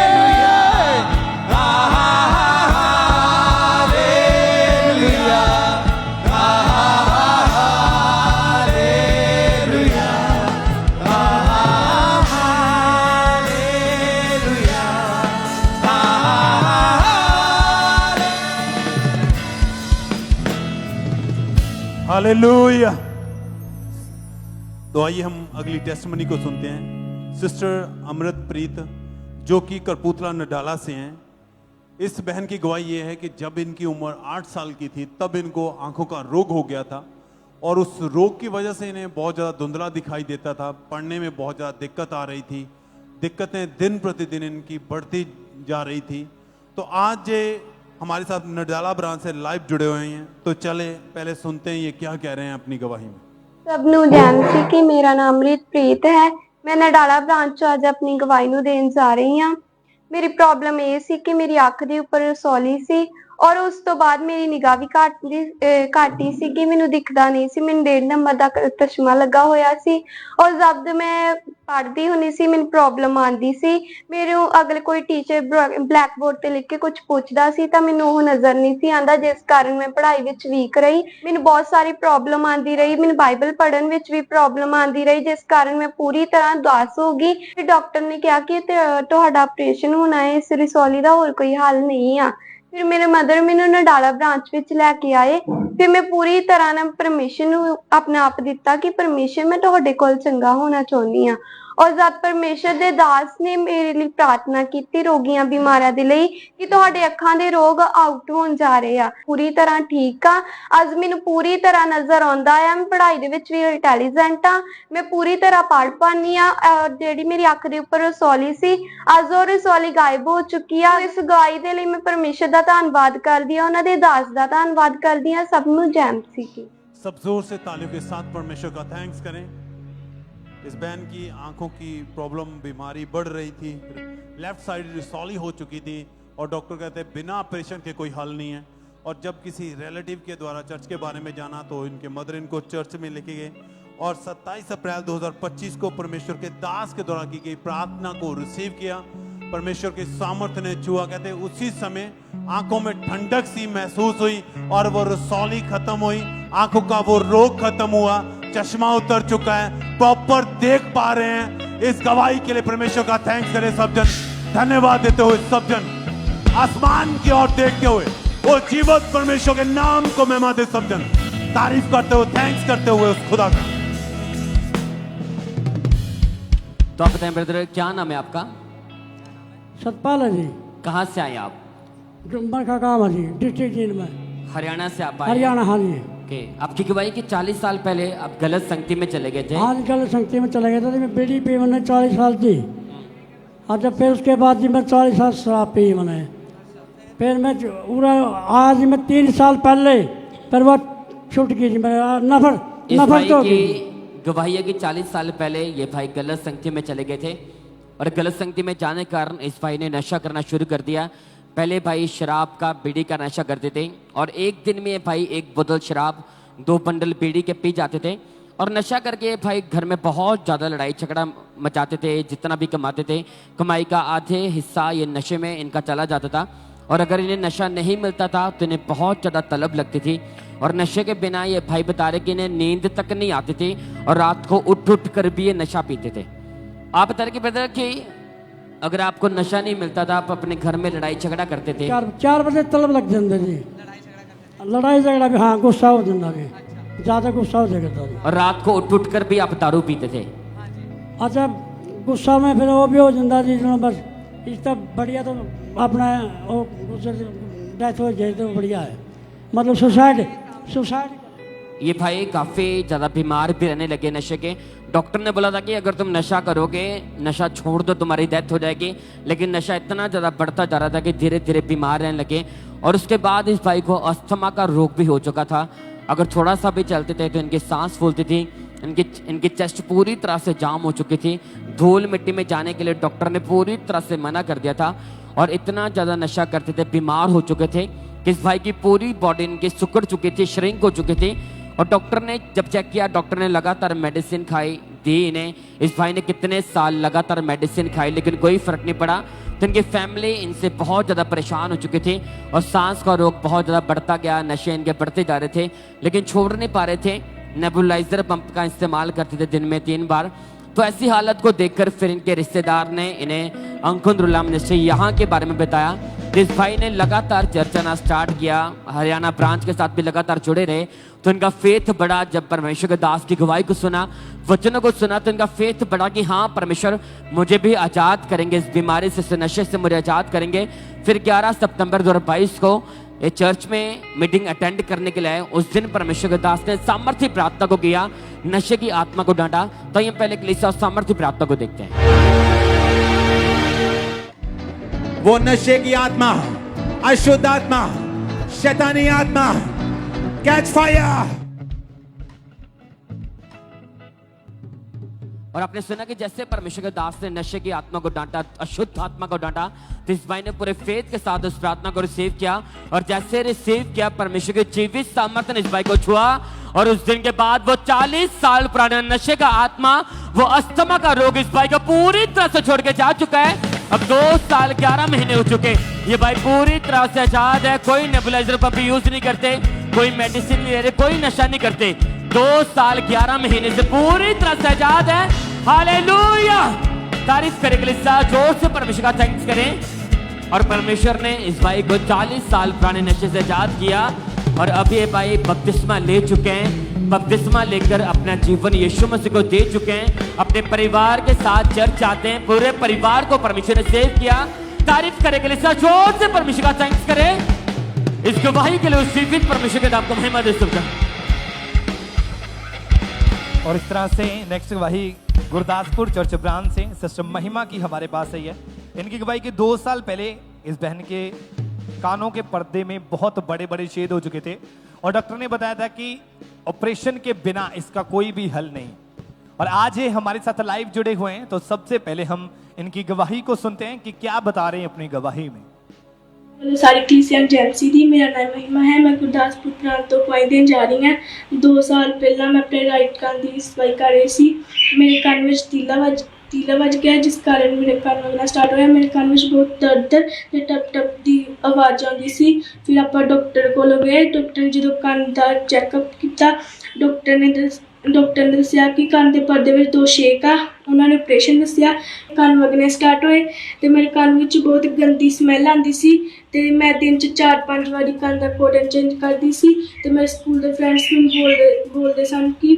हालेलुया। तो आइए हम अगली टेस्टमनी को सुनते हैं। सिस्टर अमृतप्रीत जो कि करपुतला नडाला से हैं। इस बहन की गवाही ये है कि जब इनकी उम्र 8 साल की थी तब इनको आंखों का रोग हो गया था और उस रोग की वजह से इन्हें बहुत ज़्यादा धुंधला दिखाई देता था। पढ़ने में बहुत ज़्यादा दिक्कत आ रही थी। दिक्कतें दिन प्रतिदिन इनकी बढ़ती जा रही थी। तो आज ये हमारे साथ नडाला ब्रांच से लाइव जुड़े हुए हैं। तो चले पहले सुनते हैं ये क्या कह रहे हैं अपनी गवाही में।
ਸਭ ਨੂੰ ਜੈਨ ਸੀ ਕਿ ਮੇਰਾ ਨਾਮ ਅਮ੍ਰਿਤਪ੍ਰੀਤ ਹੈ। ਮੈਂ ਨਡਾਲਾ ਬ੍ਰਾਂਚ ਚੋਂ ਅੱਜ ਆਪਣੀ ਗਵਾਹੀ ਨੂੰ ਦੇਣ ਜਾ ਰਹੀ ਹਾਂ। ਮੇਰੀ ਪ੍ਰੋਬਲਮ ਇਹ ਸੀ ਕਿ ਮੇਰੀ ਅੱਖ ਦੇ ਉੱਪਰ ਰਸੌਲੀ ਸੀ ਔਰ ਉਸ ਤੋਂ ਬਾਅਦ ਮੇਰੀ ਨਿਗਾਹ ਵੀ ਘਾਟੀ ਸੀ ਕਿ ਮੈਨੂੰ ਦਿਖਦਾ ਨਹੀਂ ਸੀ। ਮੈਨੂੰ 1.5 ਨੰਬਰ ਦਾ ਚਸ਼ਮਾ ਲੱਗਾ ਹੋਇਆ ਸੀ ਔਰ ਜਦ ਮੈਂ ਪੜ੍ਹਦੀ ਹੁੰਦੀ ਸੀ ਮੈਨੂੰ ਪ੍ਰੋਬਲਮ ਆਉਂਦੀ ਸੀ। ਮੈਨੂੰ ਅਗਰ ਕੋਈ ਟੀਚਰ ਬਲੈਕ ਬੋਰਡ ਤੇ ਲਿਖ ਕੇ ਕੁਝ ਪੁੱਛਦਾ ਸੀ ਤਾਂ ਮੈਨੂੰ ਉਹ ਨਜ਼ਰ ਨਹੀਂ ਸੀ ਆਉਂਦਾ, ਜਿਸ ਕਾਰਨ ਮੈਂ ਪੜ੍ਹਾਈ ਵਿੱਚ ਵੀਕ ਰਹੀ। ਮੈਨੂੰ ਬਹੁਤ ਸਾਰੀ ਪ੍ਰੋਬਲਮ ਆਉਂਦੀ ਰਹੀ। ਮੈਨੂੰ ਬਾਈਬਲ ਪੜ੍ਹਨ ਵਿੱਚ ਵੀ ਪ੍ਰੋਬਲਮ ਆਉਂਦੀ ਰਹੀ, ਜਿਸ ਕਾਰਨ ਮੈਂ ਪੂਰੀ ਤਰ੍ਹਾਂ ਉਦਾਸ ਹੋ ਗਈ। ਫਿਰ ਡਾਕਟਰ ਨੇ ਕਿਹਾ ਕਿ ਤੁਹਾਡਾ ਆਪਰੇਸ਼ਨ ਹੋਣਾ ਹੈ, ਇਸ ਰਸੌਲੀ ਦਾ ਹੋਰ ਕੋਈ ਹੱਲ ਨਹੀਂ ਆ। ਫਿਰ ਮੇਰੇ ਮਦਰ ਮੈਨੂੰ ਨਡਾਲਾ ਬ੍ਰਾਂਚ ਵਿੱਚ ਲੈ ਕੇ ਆਏ। ਫਿਰ ਮੈਂ ਪੂਰੀ ਤਰ੍ਹਾਂ ਨਾਲ ਪਰਮੇਸ਼ਰ ਨੂੰ ਆਪਣਾ ਆਪ ਦਿੱਤਾ ਕਿ ਪਰਮੇਸ਼ਰ ਮੈਂ ਤੁਹਾਡੇ ਕੋਲ ਚੰਗਾ ਹੋਣਾ ਚਾਹੁੰਦੀ ਹਾਂ। ਔਰ ਜਦ ਪਰਮੇਸ਼ਰ ਦੇ ਦਾਸ ਨੇ ਮੇਰੇ ਲਈ ਪ੍ਰਾਰਥਨਾ ਕੀਤੀ ਰੋਗੀਆਂ ਬਿਮਾਰਾਂ ਦੇ ਲਈ ਕਿ ਤੁਹਾਡੇ ਅੱਖਾਂ ਦੇ ਰੋਗ ਆਊਟ ਹੋਣ ਜਾ ਰਹੇ ਆ, ਪੂਰੀ ਤਰ੍ਹਾਂ ਠੀਕ ਆ। ਅੱਜ ਮੈਨੂੰ ਪੂਰੀ ਤਰ੍ਹਾਂ ਨਜ਼ਰ ਆਉਂਦਾ ਆ। ਮੈਂ ਪੜ੍ਹਾਈ ਦੇ ਵਿੱਚ ਵੀ ਇੰਟੈਲੀਜੈਂਟ ਆ। ਮੈਂ ਪੂਰੀ ਤਰ੍ਹਾਂ ਪੜ੍ਹ ਪਾਉਂਦੀ ਆ। ਜਿਹੜੀ ਮੇਰੀ ਅੱਖ ਦੇ ਉੱਪਰ ਰਸੌਲੀ ਸੀ ਅੱਜ ਉਹ ਰਸੌਲੀ ਗਾਇਬ ਹੋ ਚੁੱਕੀ ਆ। ਇਸ ਗਵਾਹੀ ਦੇ ਲਈ ਮੈਂ ਪਰਮੇਸ਼ਰ ਦਾ ਧੰਨਵਾਦ ਕਰਦੀ ਆ, ਉਹਨਾਂ ਦੇ ਦਾਸ ਦਾ ਧੰਨਵਾਦ ਕਰਦੀ ਆ। ਸਭ ਨੂੰ ਜੈ ਮਸੀਹ ਕੀ।
सब जोर से तालियों के साथ परमेश्वर का थैंक्स करें। इस बहन की आंखों की प्रॉब्लम बीमारी बढ़ रही थी, लेफ्ट साइड रिसॉली हो चुकी थी और डॉक्टर कहते हैं बिना ऑपरेशन के कोई हल नहीं है। और जब किसी रिलेटिव के द्वारा चर्च के बारे में जाना तो इनके मदर इनको चर्च में लेके गए और 27 अप्रैल 2025 को परमेश्वर के दास के द्वारा की गई प्रार्थना को रिसीव किया। परमेश्वर के सामर्थ्य ने छुआ। कहते उसी समय आंखों में ठंडक सी महसूस हुई और वो रसौली खत्म हुई, आंखों का वो रोग खत्म हुआ, चश्मा उतर चुका है, प्रॉपर देख पा रहे हैं। इस गवाही के लिए परमेश्वर का थैंक्स करें सब जन, धन्यवाद देते हुए सब जन आसमान की ओर देखते हुए वो जीवत परमेश्वर के नाम को महिमा दे सब जन, तारीफ करते हुए, थैंक्स करते हुए उस खुदा का।
तो आप बताएं ब्रदर, क्या नाम है आपका?
सतपाल है जी।
कहाँ से आए आप?
जुम्बर का काम है जी, डिस्ट्रिक्ट जेल में।
हरियाणा से आप आए?
हरियाणा, हाँ जी।
ओके, आपकी गवाही कि 40 साल पहले आप गलत संगति में चले गए थे।
हाँ जी, गलत संगति में चले गए थे। मैं बीड़ी पी मैंने 40 साल की। और जब फिर उसके बाद जी मैं 40 साल शराब पी मैंने। फिर मैं पूरा आज मैं 3 साल पहले फिर वो छूट गई जी। मेरा नफर तो
गवाही है कि 40 साल पहले ये भाई गलत संगति में चले गए थे और गलत संगति में जाने के कारण इस भाई ने नशा करना शुरू कर दिया। पहले भाई शराब का, बीड़ी का नशा करते थे और एक दिन में भाई 1 बोतल शराब, 2 बंडल बीड़ी के पी जाते थे और नशा करके भाई घर में बहुत ज़्यादा लड़ाई झगड़ा मचाते थे। जितना भी कमाते थे, कमाई का आधे हिस्सा ये नशे में इनका चला जाता था और अगर इन्हें नशा नहीं मिलता था तो इन्हें बहुत ज़्यादा तलब लगती थी और नशे के बिना ये भाई बता रहे कि इन्हें नींद तक नहीं आती थी और रात को उठ कर भी ये नशा पीते थे। आप बता रहे कि ब्रदर कि अगर आपको नशा नहीं मिलता था आप अपने घर में लड़ाई झगड़ा करते थे।
4 बजे तलब लग जाते जी, लड़ाई झगड़ा भी। हाँ, गुस्सा हो जाता भी, ज़्यादा गुस्सा हो जाता जी।
और रात को उठ कर भी आप दारू पीते थे?
अच्छा, गुस्सा में फिर वो भी हो जाता जी। बस इस तब बढ़िया तो अपना वो डेथ हो जाए तो बढ़िया है, मतलब सुसाइड।
ये भाई काफ़ी ज़्यादा बीमार भी रहने लगे नशे के। डॉक्टर ने बोला था कि अगर तुम नशा करोगे, नशा छोड़ दो, तुम्हारी डेथ हो जाएगी। लेकिन नशा इतना ज़्यादा बढ़ता जा रहा था कि धीरे धीरे बीमार रहने लगे और उसके बाद इस भाई को अस्थमा का रोग भी हो चुका था। अगर थोड़ा सा भी चलते थे तो इनकी सांस फूलती थी, इनकी चेस्ट पूरी तरह से जाम हो चुकी थी। धूल मिट्टी में जाने के लिए डॉक्टर ने पूरी तरह से मना कर दिया था और इतना ज़्यादा नशा करते थे, बीमार हो चुके थे कि इस भाई की पूरी बॉडी इनकी सुकड़ चुकी थी, श्रिंक हो चुकी थी। और डॉक्टर ने जब चेक किया, डॉक्टर ने लगातार मेडिसिन खाई दी इन्हें। इस भाई ने कितने साल लगातार मेडिसिन खाई लेकिन कोई फर्क नहीं पड़ा। तो इनकी फैमिली इनसे बहुत ज़्यादा परेशान हो चुकी थी और सांस का रोग बहुत ज़्यादा बढ़ता गया, नशे इनके बढ़ते जा रहे थे लेकिन छोड़ नहीं पा रहे थे। नेबुलाइजर पंप का इस्तेमाल करते थे दिन में 3 बार। तो ऐसी हालत को देखकर फिर इनके रिश्तेदार ने इन्हें अंकुंद्रुला मिनिस्ट्री यहाँ के बारे में बताया। इस भाई ने लगातार चर्च आना स्टार्ट किया, हरियाणा ब्रांच के साथ भी लगातार जुड़े रहे। तो इनका फेथ बढ़ा। जब परमेश्वर के दास की गवाही को सुना, वचनों को सुना, तो इनका फेथ बढ़ा कि हाँ, परमेश्वर मुझे भी आज़ाद करेंगे, इस बीमारी से, इस नशे से मुझे आज़ाद करेंगे। फिर 11 सितंबर 2022 को ये चर्च में मीटिंग अटेंड करने के लिए आए। उस दिन परमेश्वर के दास ने सामर्थ्य प्रार्थना को किया, नशे की आत्मा को डांटा। तो ये पहले कलीसिया सामर्थ्य प्रार्थना को देखते हैं।
वो नशे की आत्मा, अशुद्ध आत्मा, शैतानी आत्मा, कैच फायर।
और आपने सुना कि जैसे परमेश्वर के दास ने नशे की आत्मा को डांटा, अशुद्ध आत्मा को डांटा, तो इस भाई ने पूरे फेथ के साथ उस प्रार्थना को रिसीव किया और जैसे रिसीव किया, परमेश्वर के जीवित सामर्थ्य ने इस भाई को छुआ और उस दिन के बाद वो 40 साल पुराना नशे का आत्मा, वो अस्थमा का रोग इस भाई को पूरी तरह से छोड़ के जा चुका है। अब 2 साल 11 महीने हो चुके, ये भाई पूरी तरह से आजाद है। कोई नेबुलाइजर पंप यूज नहीं करते, कोई मेडिसिन नहीं ले रहे, कोई नशा नहीं करते। 2 साल 11 महीने से पूरी तरह से आजाद है। हालेलुया, तारीफ करें कलीसिया, जोर से परमेश्वर का थैंक्स करें। और परमेश्वर ने इस भाई को 40 साल पुराने नशे से आजाद किया और अब ये भाई बपतिस्मा ले चुके हैं। बपतिस्मा लेकर अपना जीवन यीशु मसीह को दे चुके हैं। अपने परिवार के साथ चर्च आते हैं, पूरे परिवार को परमेश्वर ने सेव किया। तारीफ करें कलीसिया, जोर से परमेश्वर का थैंक्स करें। इस गवाही के लिए उस जीवित परमेश्वर के नाम को महिमा दे सकता।
और इस तरह से नेक्स्ट गवाही गुरदासपुर चर्च ब्रांच से सिस्टर महिमा की हमारे पास आई है। इनकी गवाही के 2 साल पहले इस बहन के कानों के पर्दे में बहुत बड़े बड़े छेद हो चुके थे और डॉक्टर ने बताया था कि ऑपरेशन के बिना इसका कोई भी हल नहीं। और आज ये हमारे साथ लाइव जुड़े हुए हैं, तो सबसे पहले हम इनकी गवाही को सुनते हैं कि क्या बता रहे हैं अपनी गवाही में।
सारी क्लीसियन जेएमसी दी, मेरा नाम महिमा है। मैं गुरदासपुर प्रांत तो गवाही देन जा रही हूँ। 2 साल पहला मैं अपने राइट कान की सफाई कर रही थी। मेरे कान में तीला वज गया, जिस कारण मेरे कान वगना स्टार्ट होया। मेरे कान में बहुत दर्द ते टप टप की आवाज़ आती सी। फिर आप डॉक्टर को गए। डॉक्टर ने जो कान का चैकअप किया, डॉक्टर ने ਡਾਕਟਰ ਨੇ ਦੱਸਿਆ ਕਿ ਕੰਨ ਦੇ ਪਰਦੇ ਵਿੱਚ 2 ਛੇਕ ਆ। ਉਹਨਾਂ ਨੇ ਆਪਰੇਸ਼ਨ ਦੱਸਿਆ, ਕੰਨ ਵਗਣੇ ਸਟਾਰਟ ਹੋਏ ਤੇ ਮੇਰੇ ਕੰਨ ਵਿੱਚ ਬਹੁਤ ਗੰਦੀ ਸਮੈਲ ਆਉਂਦੀ ਸੀ ਤੇ ਮੈਂ ਦਿਨ 'ਚ 4-5 ਵਾਰੀ ਕੰਨ ਦਾ ਕੋਟਨ ਚੇਂਜ ਕਰਦੀ ਸੀ ਤੇ ਮੇਰੇ ਸਕੂਲ ਦੇ ਫਰੈਂਡਸ ਮੈਨੂੰ ਬੋਲਦੇ ਸਨ ਕਿ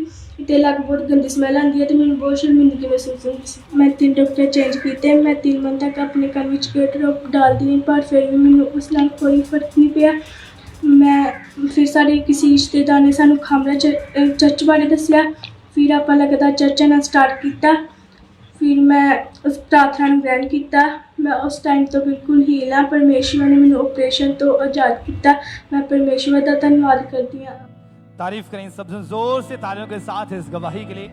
ਤੇ ਲੱਗ ਬਹੁਤ ਗੰਦੀ ਸਮੈਲ ਆਉਂਦੀ ਹੈ ਤੇ ਮੈਨੂੰ ਬਹੁਤ ਸ਼ਰਮਿੰਦਗੀ ਮਹਿਸੂਸ ਹੁੰਦੀ ਸੀ। ਮੈਂ 3 ਡਾਕਟਰ ਚੇਂਜ ਕੀਤੇ। ਮੈਂ 3 ਮਹੀਨੇ ਤੱਕ ਆਪਣੇ ਕੰਨ ਵਿੱਚ ਗੇਟ ਡਾਲਦੀ ਰਹੀ ਪਰ ਫਿਰ ਵੀ ਮੈਨੂੰ ਉਸ ਨਾਲ ਕੋਈ ਫਰਕ ਨਹੀਂ ਪਿਆ। ਮੈਂ ਫਿਰ ਸਾਡੇ ਕਿਸੇ ਰਿਸ਼ਤੇਦਾਰ ਨੇ ਸਾਨੂੰ ਖਾਮਰਾ ਚਰਚ ਬਾਰੇ ਦੱਸਿਆ। ਫਿਰ ਆਪਾਂ ਲਗਾਤਾਰ ਚਰਚ ਨਾਲ ਸਟਾਰਟ ਕੀਤਾ। ਫਿਰ ਮੈਂ ਉਸ ਪ੍ਰਾਰਥਨਾ ਨੂੰ ਗ੍ਰਹਿਣ ਕੀਤਾ। ਮੈਂ ਉਸ ਟਾਈਮ ਤੋਂ ਬਿਲਕੁਲ ਹੀਲ ਹਾਂ। ਪਰਮੇਸ਼ਵਰ ਨੇ ਮੈਨੂੰ ਆਪਰੇਸ਼ਨ ਤੋਂ ਆਜ਼ਾਦ ਕੀਤਾ। ਮੈਂ ਪਰਮੇਸ਼ਵਰ ਦਾ ਧੰਨਵਾਦ करती हूँ।
तारीफ करें सबसे जोर से तालियों के साथ इस गवाही के लिए।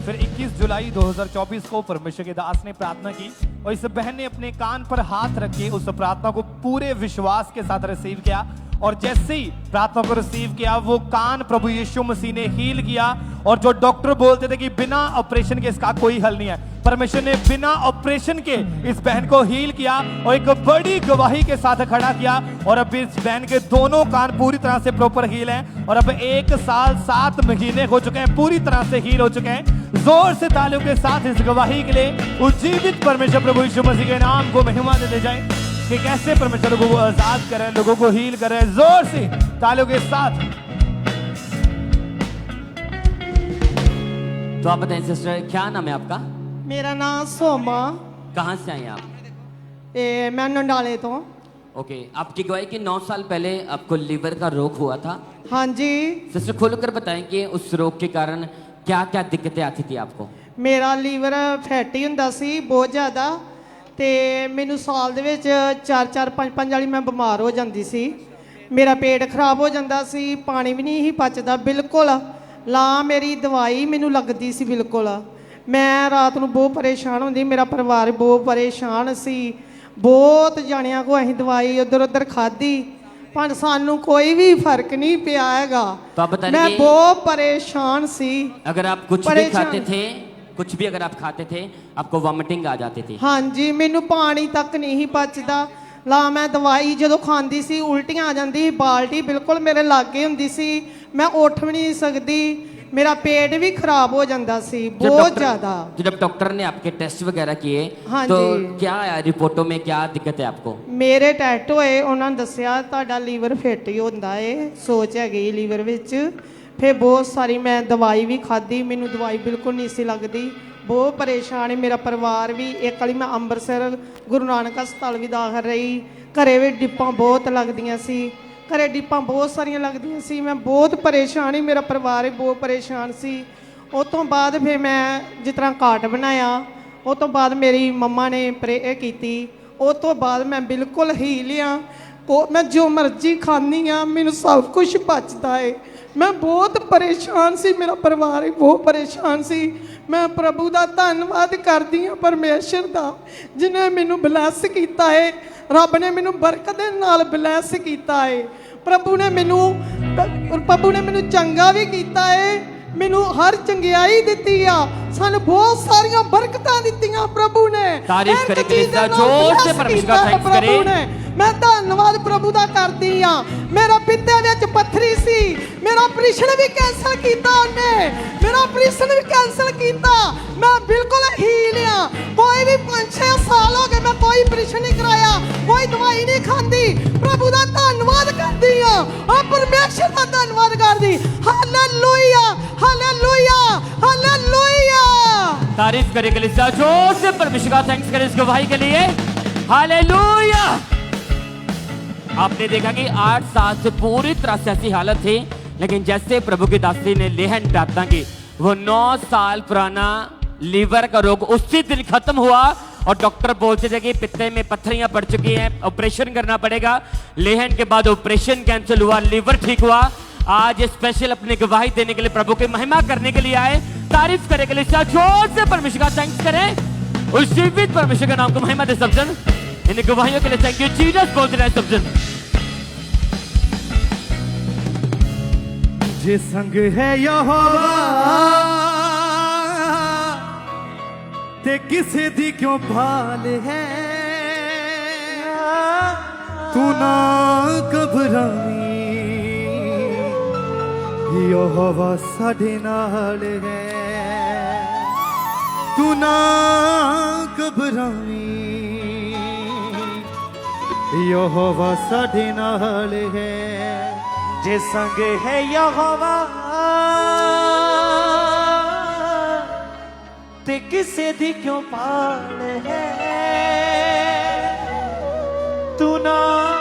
फिर 21 जुलाई 2024 को परमेश्वर के दास ने प्रार्थना की और इस बहन ने अपने कान पर हाथ रखे उस प्रार्थना को पूरे विश्वास के साथ रिसीव किया और जैसे ही प्रार्थना को रिसीव किया वो कान प्रभु यीशु मसीह ने हील किया। और जो डॉक्टर बोलते थे कि बिना ऑपरेशन के इसका कोई हल नहीं है, परमेश्वर ने बिना ऑपरेशन के इस बहन को हील किया और एक बड़ी गवाही के साथ खड़ा किया। और अब इस बहन के दोनों कान पूरी तरह से प्रॉपर हील हैं और अब 1 साल 7 महीने हो चुके हैं, पूरी तरह से हील हो चुके हैं। जोर से तालियों के साथ इस गवाही के लिए उज्जीवित परमेश्वर प्रभु यीशु मसीह के नाम को महिमा देते जाए कि कैसे परमेश्वर लोगों को आजाद करें, लोगों को हील करें। जोर से तालियों के साथ।
तो आप बताएं सिस्टर, क्या नाम है आपका?
मेरा नाम सोमा।
कहाँ से आई आप?
मैं नंडाले तो।
ओके, आपकी गवाही कि 9 साल पहले आपको लीवर का रोग हुआ था।
हाँ जी।
सिस्टर खोलकर बताएं कि उस रोग के कारण क्या क्या दिक्कतें आती थी आपको?
मेरा लीवर फैटी ਹੁੰਦਾ ਸੀ ਬਹੁਤ ਜ਼ਿਆਦਾ ਤੇ ਮੈਨੂੰ ਸਾਲ ਦੇ ਵਿੱਚ 4-4 5-5 ਵਾਲੀ ਮੈਂ ਬਿਮਾਰ ਹੋ ਜਾਂਦੀ ਸੀ। ਮੇਰਾ ਪੇਟ ਖਰਾਬ ਹੋ ਜਾਂਦਾ ਸੀ, ਪਾਣੀ ਵੀ ਨਹੀਂ ਹੀ ਪਚਦਾ ਬਿਲਕੁਲ। ਲਾ ਮੇਰੀ ਦਵਾਈ ਮੈਨੂੰ ਲੱਗਦੀ ਸੀ ਬਿਲਕੁਲ। ਮੈਂ ਰਾਤ ਨੂੰ ਬਹੁਤ ਪਰੇਸ਼ਾਨ ਹੁੰਦੀ, ਮੇਰਾ ਪਰਿਵਾਰ ਬਹੁਤ ਪਰੇਸ਼ਾਨ ਸੀ। ਬਹੁਤ ਜਾਣਿਆਂ ਕੋ ਅਸੀਂ ਦਵਾਈ ਉਧਰ ਉਧਰ ਖਾਧੀ पर सानू कोई भी फर्क नहीं पिया हैगा।
तो आप
मैं बहुत परेशान सी।
अगर आप कुछ भी खाते थे, कुछ भी अगर आप खाते थे आपको वॉमिटिंग आ जाती थी।
हाँ जी, मैनू पानी तक नहीं पचदा। ला मैं दवाई जो खांदी सी उल्टियां आ जांदी, बाल्टी बिल्कुल मेरे लागे हुंदी सी, मैं उठ भी नहीं सकती, मेरा पेट भी खराब हो जाता सी बहुत ज्यादा।
जब डॉक्टर ने आपके टेस्ट वगैरह किए
हाँ
तो
जी।
क्या आया रिपोर्टों में, क्या दिक्कत है आपको?
मेरे टैस्ट होए, उन्होंने दसिया तुहाडा लीवर फिट ही होंदा है, सोच हैगी लीवर विच। फिर बहुत सारी मैं दवाई भी खाधी, मैनू दवाई बिल्कुल नहीं सी लगदी, बहुत परेशान है मेरा परिवार भी। एक वाली मैं अंमृतसर गुरु नानक हस्पताल भी दाखिल रही, घरे भी डिप्पां बहुत लगदियां सी, घरे डिप्पां बहुत सारियां लगदियां सी, मैं बहुत परेशान ही, मेरा परिवार भी बहुत परेशान सी। उस तो बाद फिर मैं जिस तरह कार्ड बनाया, उस तो बाद मेरी मम्मा ने प्रे की, उस तो बाद मैं बिल्कुल ही लिया। मैं जो मर्जी खानी हाँ, मैनू सब कुछ बचता है। मैं बहुत परेशान सी, मेरा परिवार भी बहुत परेशान सी। मैं प्रभु का धन्यवाद करती हाँ, परमेश्वर का जिन्हें मैनू ब्लैस किया है, रब ने मैनू बरकत दे नाल ब्लैस किया है। प्रभु ने मैनू चंगा भी किया है, मैनू हर चंगियाई दी आ, सानू बहुत सारिया बरकतां दित्तियां प्रभु ने।
तारीफ करे कलीसिया, जोर से परमेश्वर का थैंक्स करें।
मैं धन्यवाद प्रभु का करती हाँ। मेरा पित्ते विच पत्थरी सी, मेरा ऑपरेशन भी कैंसल किया उन्हें, मेरा ऑपरेशन भी कैंसल किया, मैं बिल्कुल हील हाँ। कोई भी 5-6 साल हो गए मैं कोई ऑपरेशन नहीं कराया, कोई दवाई नहीं खाती, प्रभु का धन्यवाद करती हाँ और परमेश्वर का धन्यवाद करती। Hallelujah hallelujah hallelujah.
तारीफ करे कलीसिया, जोर से परमेश्वर का थैंक्स करें इस गवाही के लिए। हालेलुया। आपने देखा कि 8 साल से पूरी तरह से ऐसी हालत थी, लेकिन जैसे प्रभु की दासी ने लेहन प्रार्थना की, वो 9 साल पुराना लीवर का रोग उसी दिन खत्म हुआ और डॉक्टर बोलते थे कि पित्ते में पत्थरियां पड़ चुकी हैं, ऑपरेशन करना पड़ेगा। लेहन के बाद ऑपरेशन कैंसिल हुआ, लीवर ठीक हुआ। आज स्पेशल अपनी गवाही देने के लिए, प्रभु की महिमा करने के लिए आए। तारीफ करे के लिए जोर से परमेश्वर का थैंक्स करें, उस जीवित परमेश्वर के नाम को महिमा दे। सब जन इन गवाहियों के लिए थैंक यू जीसस बोल रहे हैं सब जन।
जे संग है यहोवा ते किसे दी क्यों भाल है, तू ना घबराई यहोवा साडे नाल है तू ना घबरावी यहोवा साडे नाल है जे संग है यहोवा ते किसे दी क्यों पाल है तू ना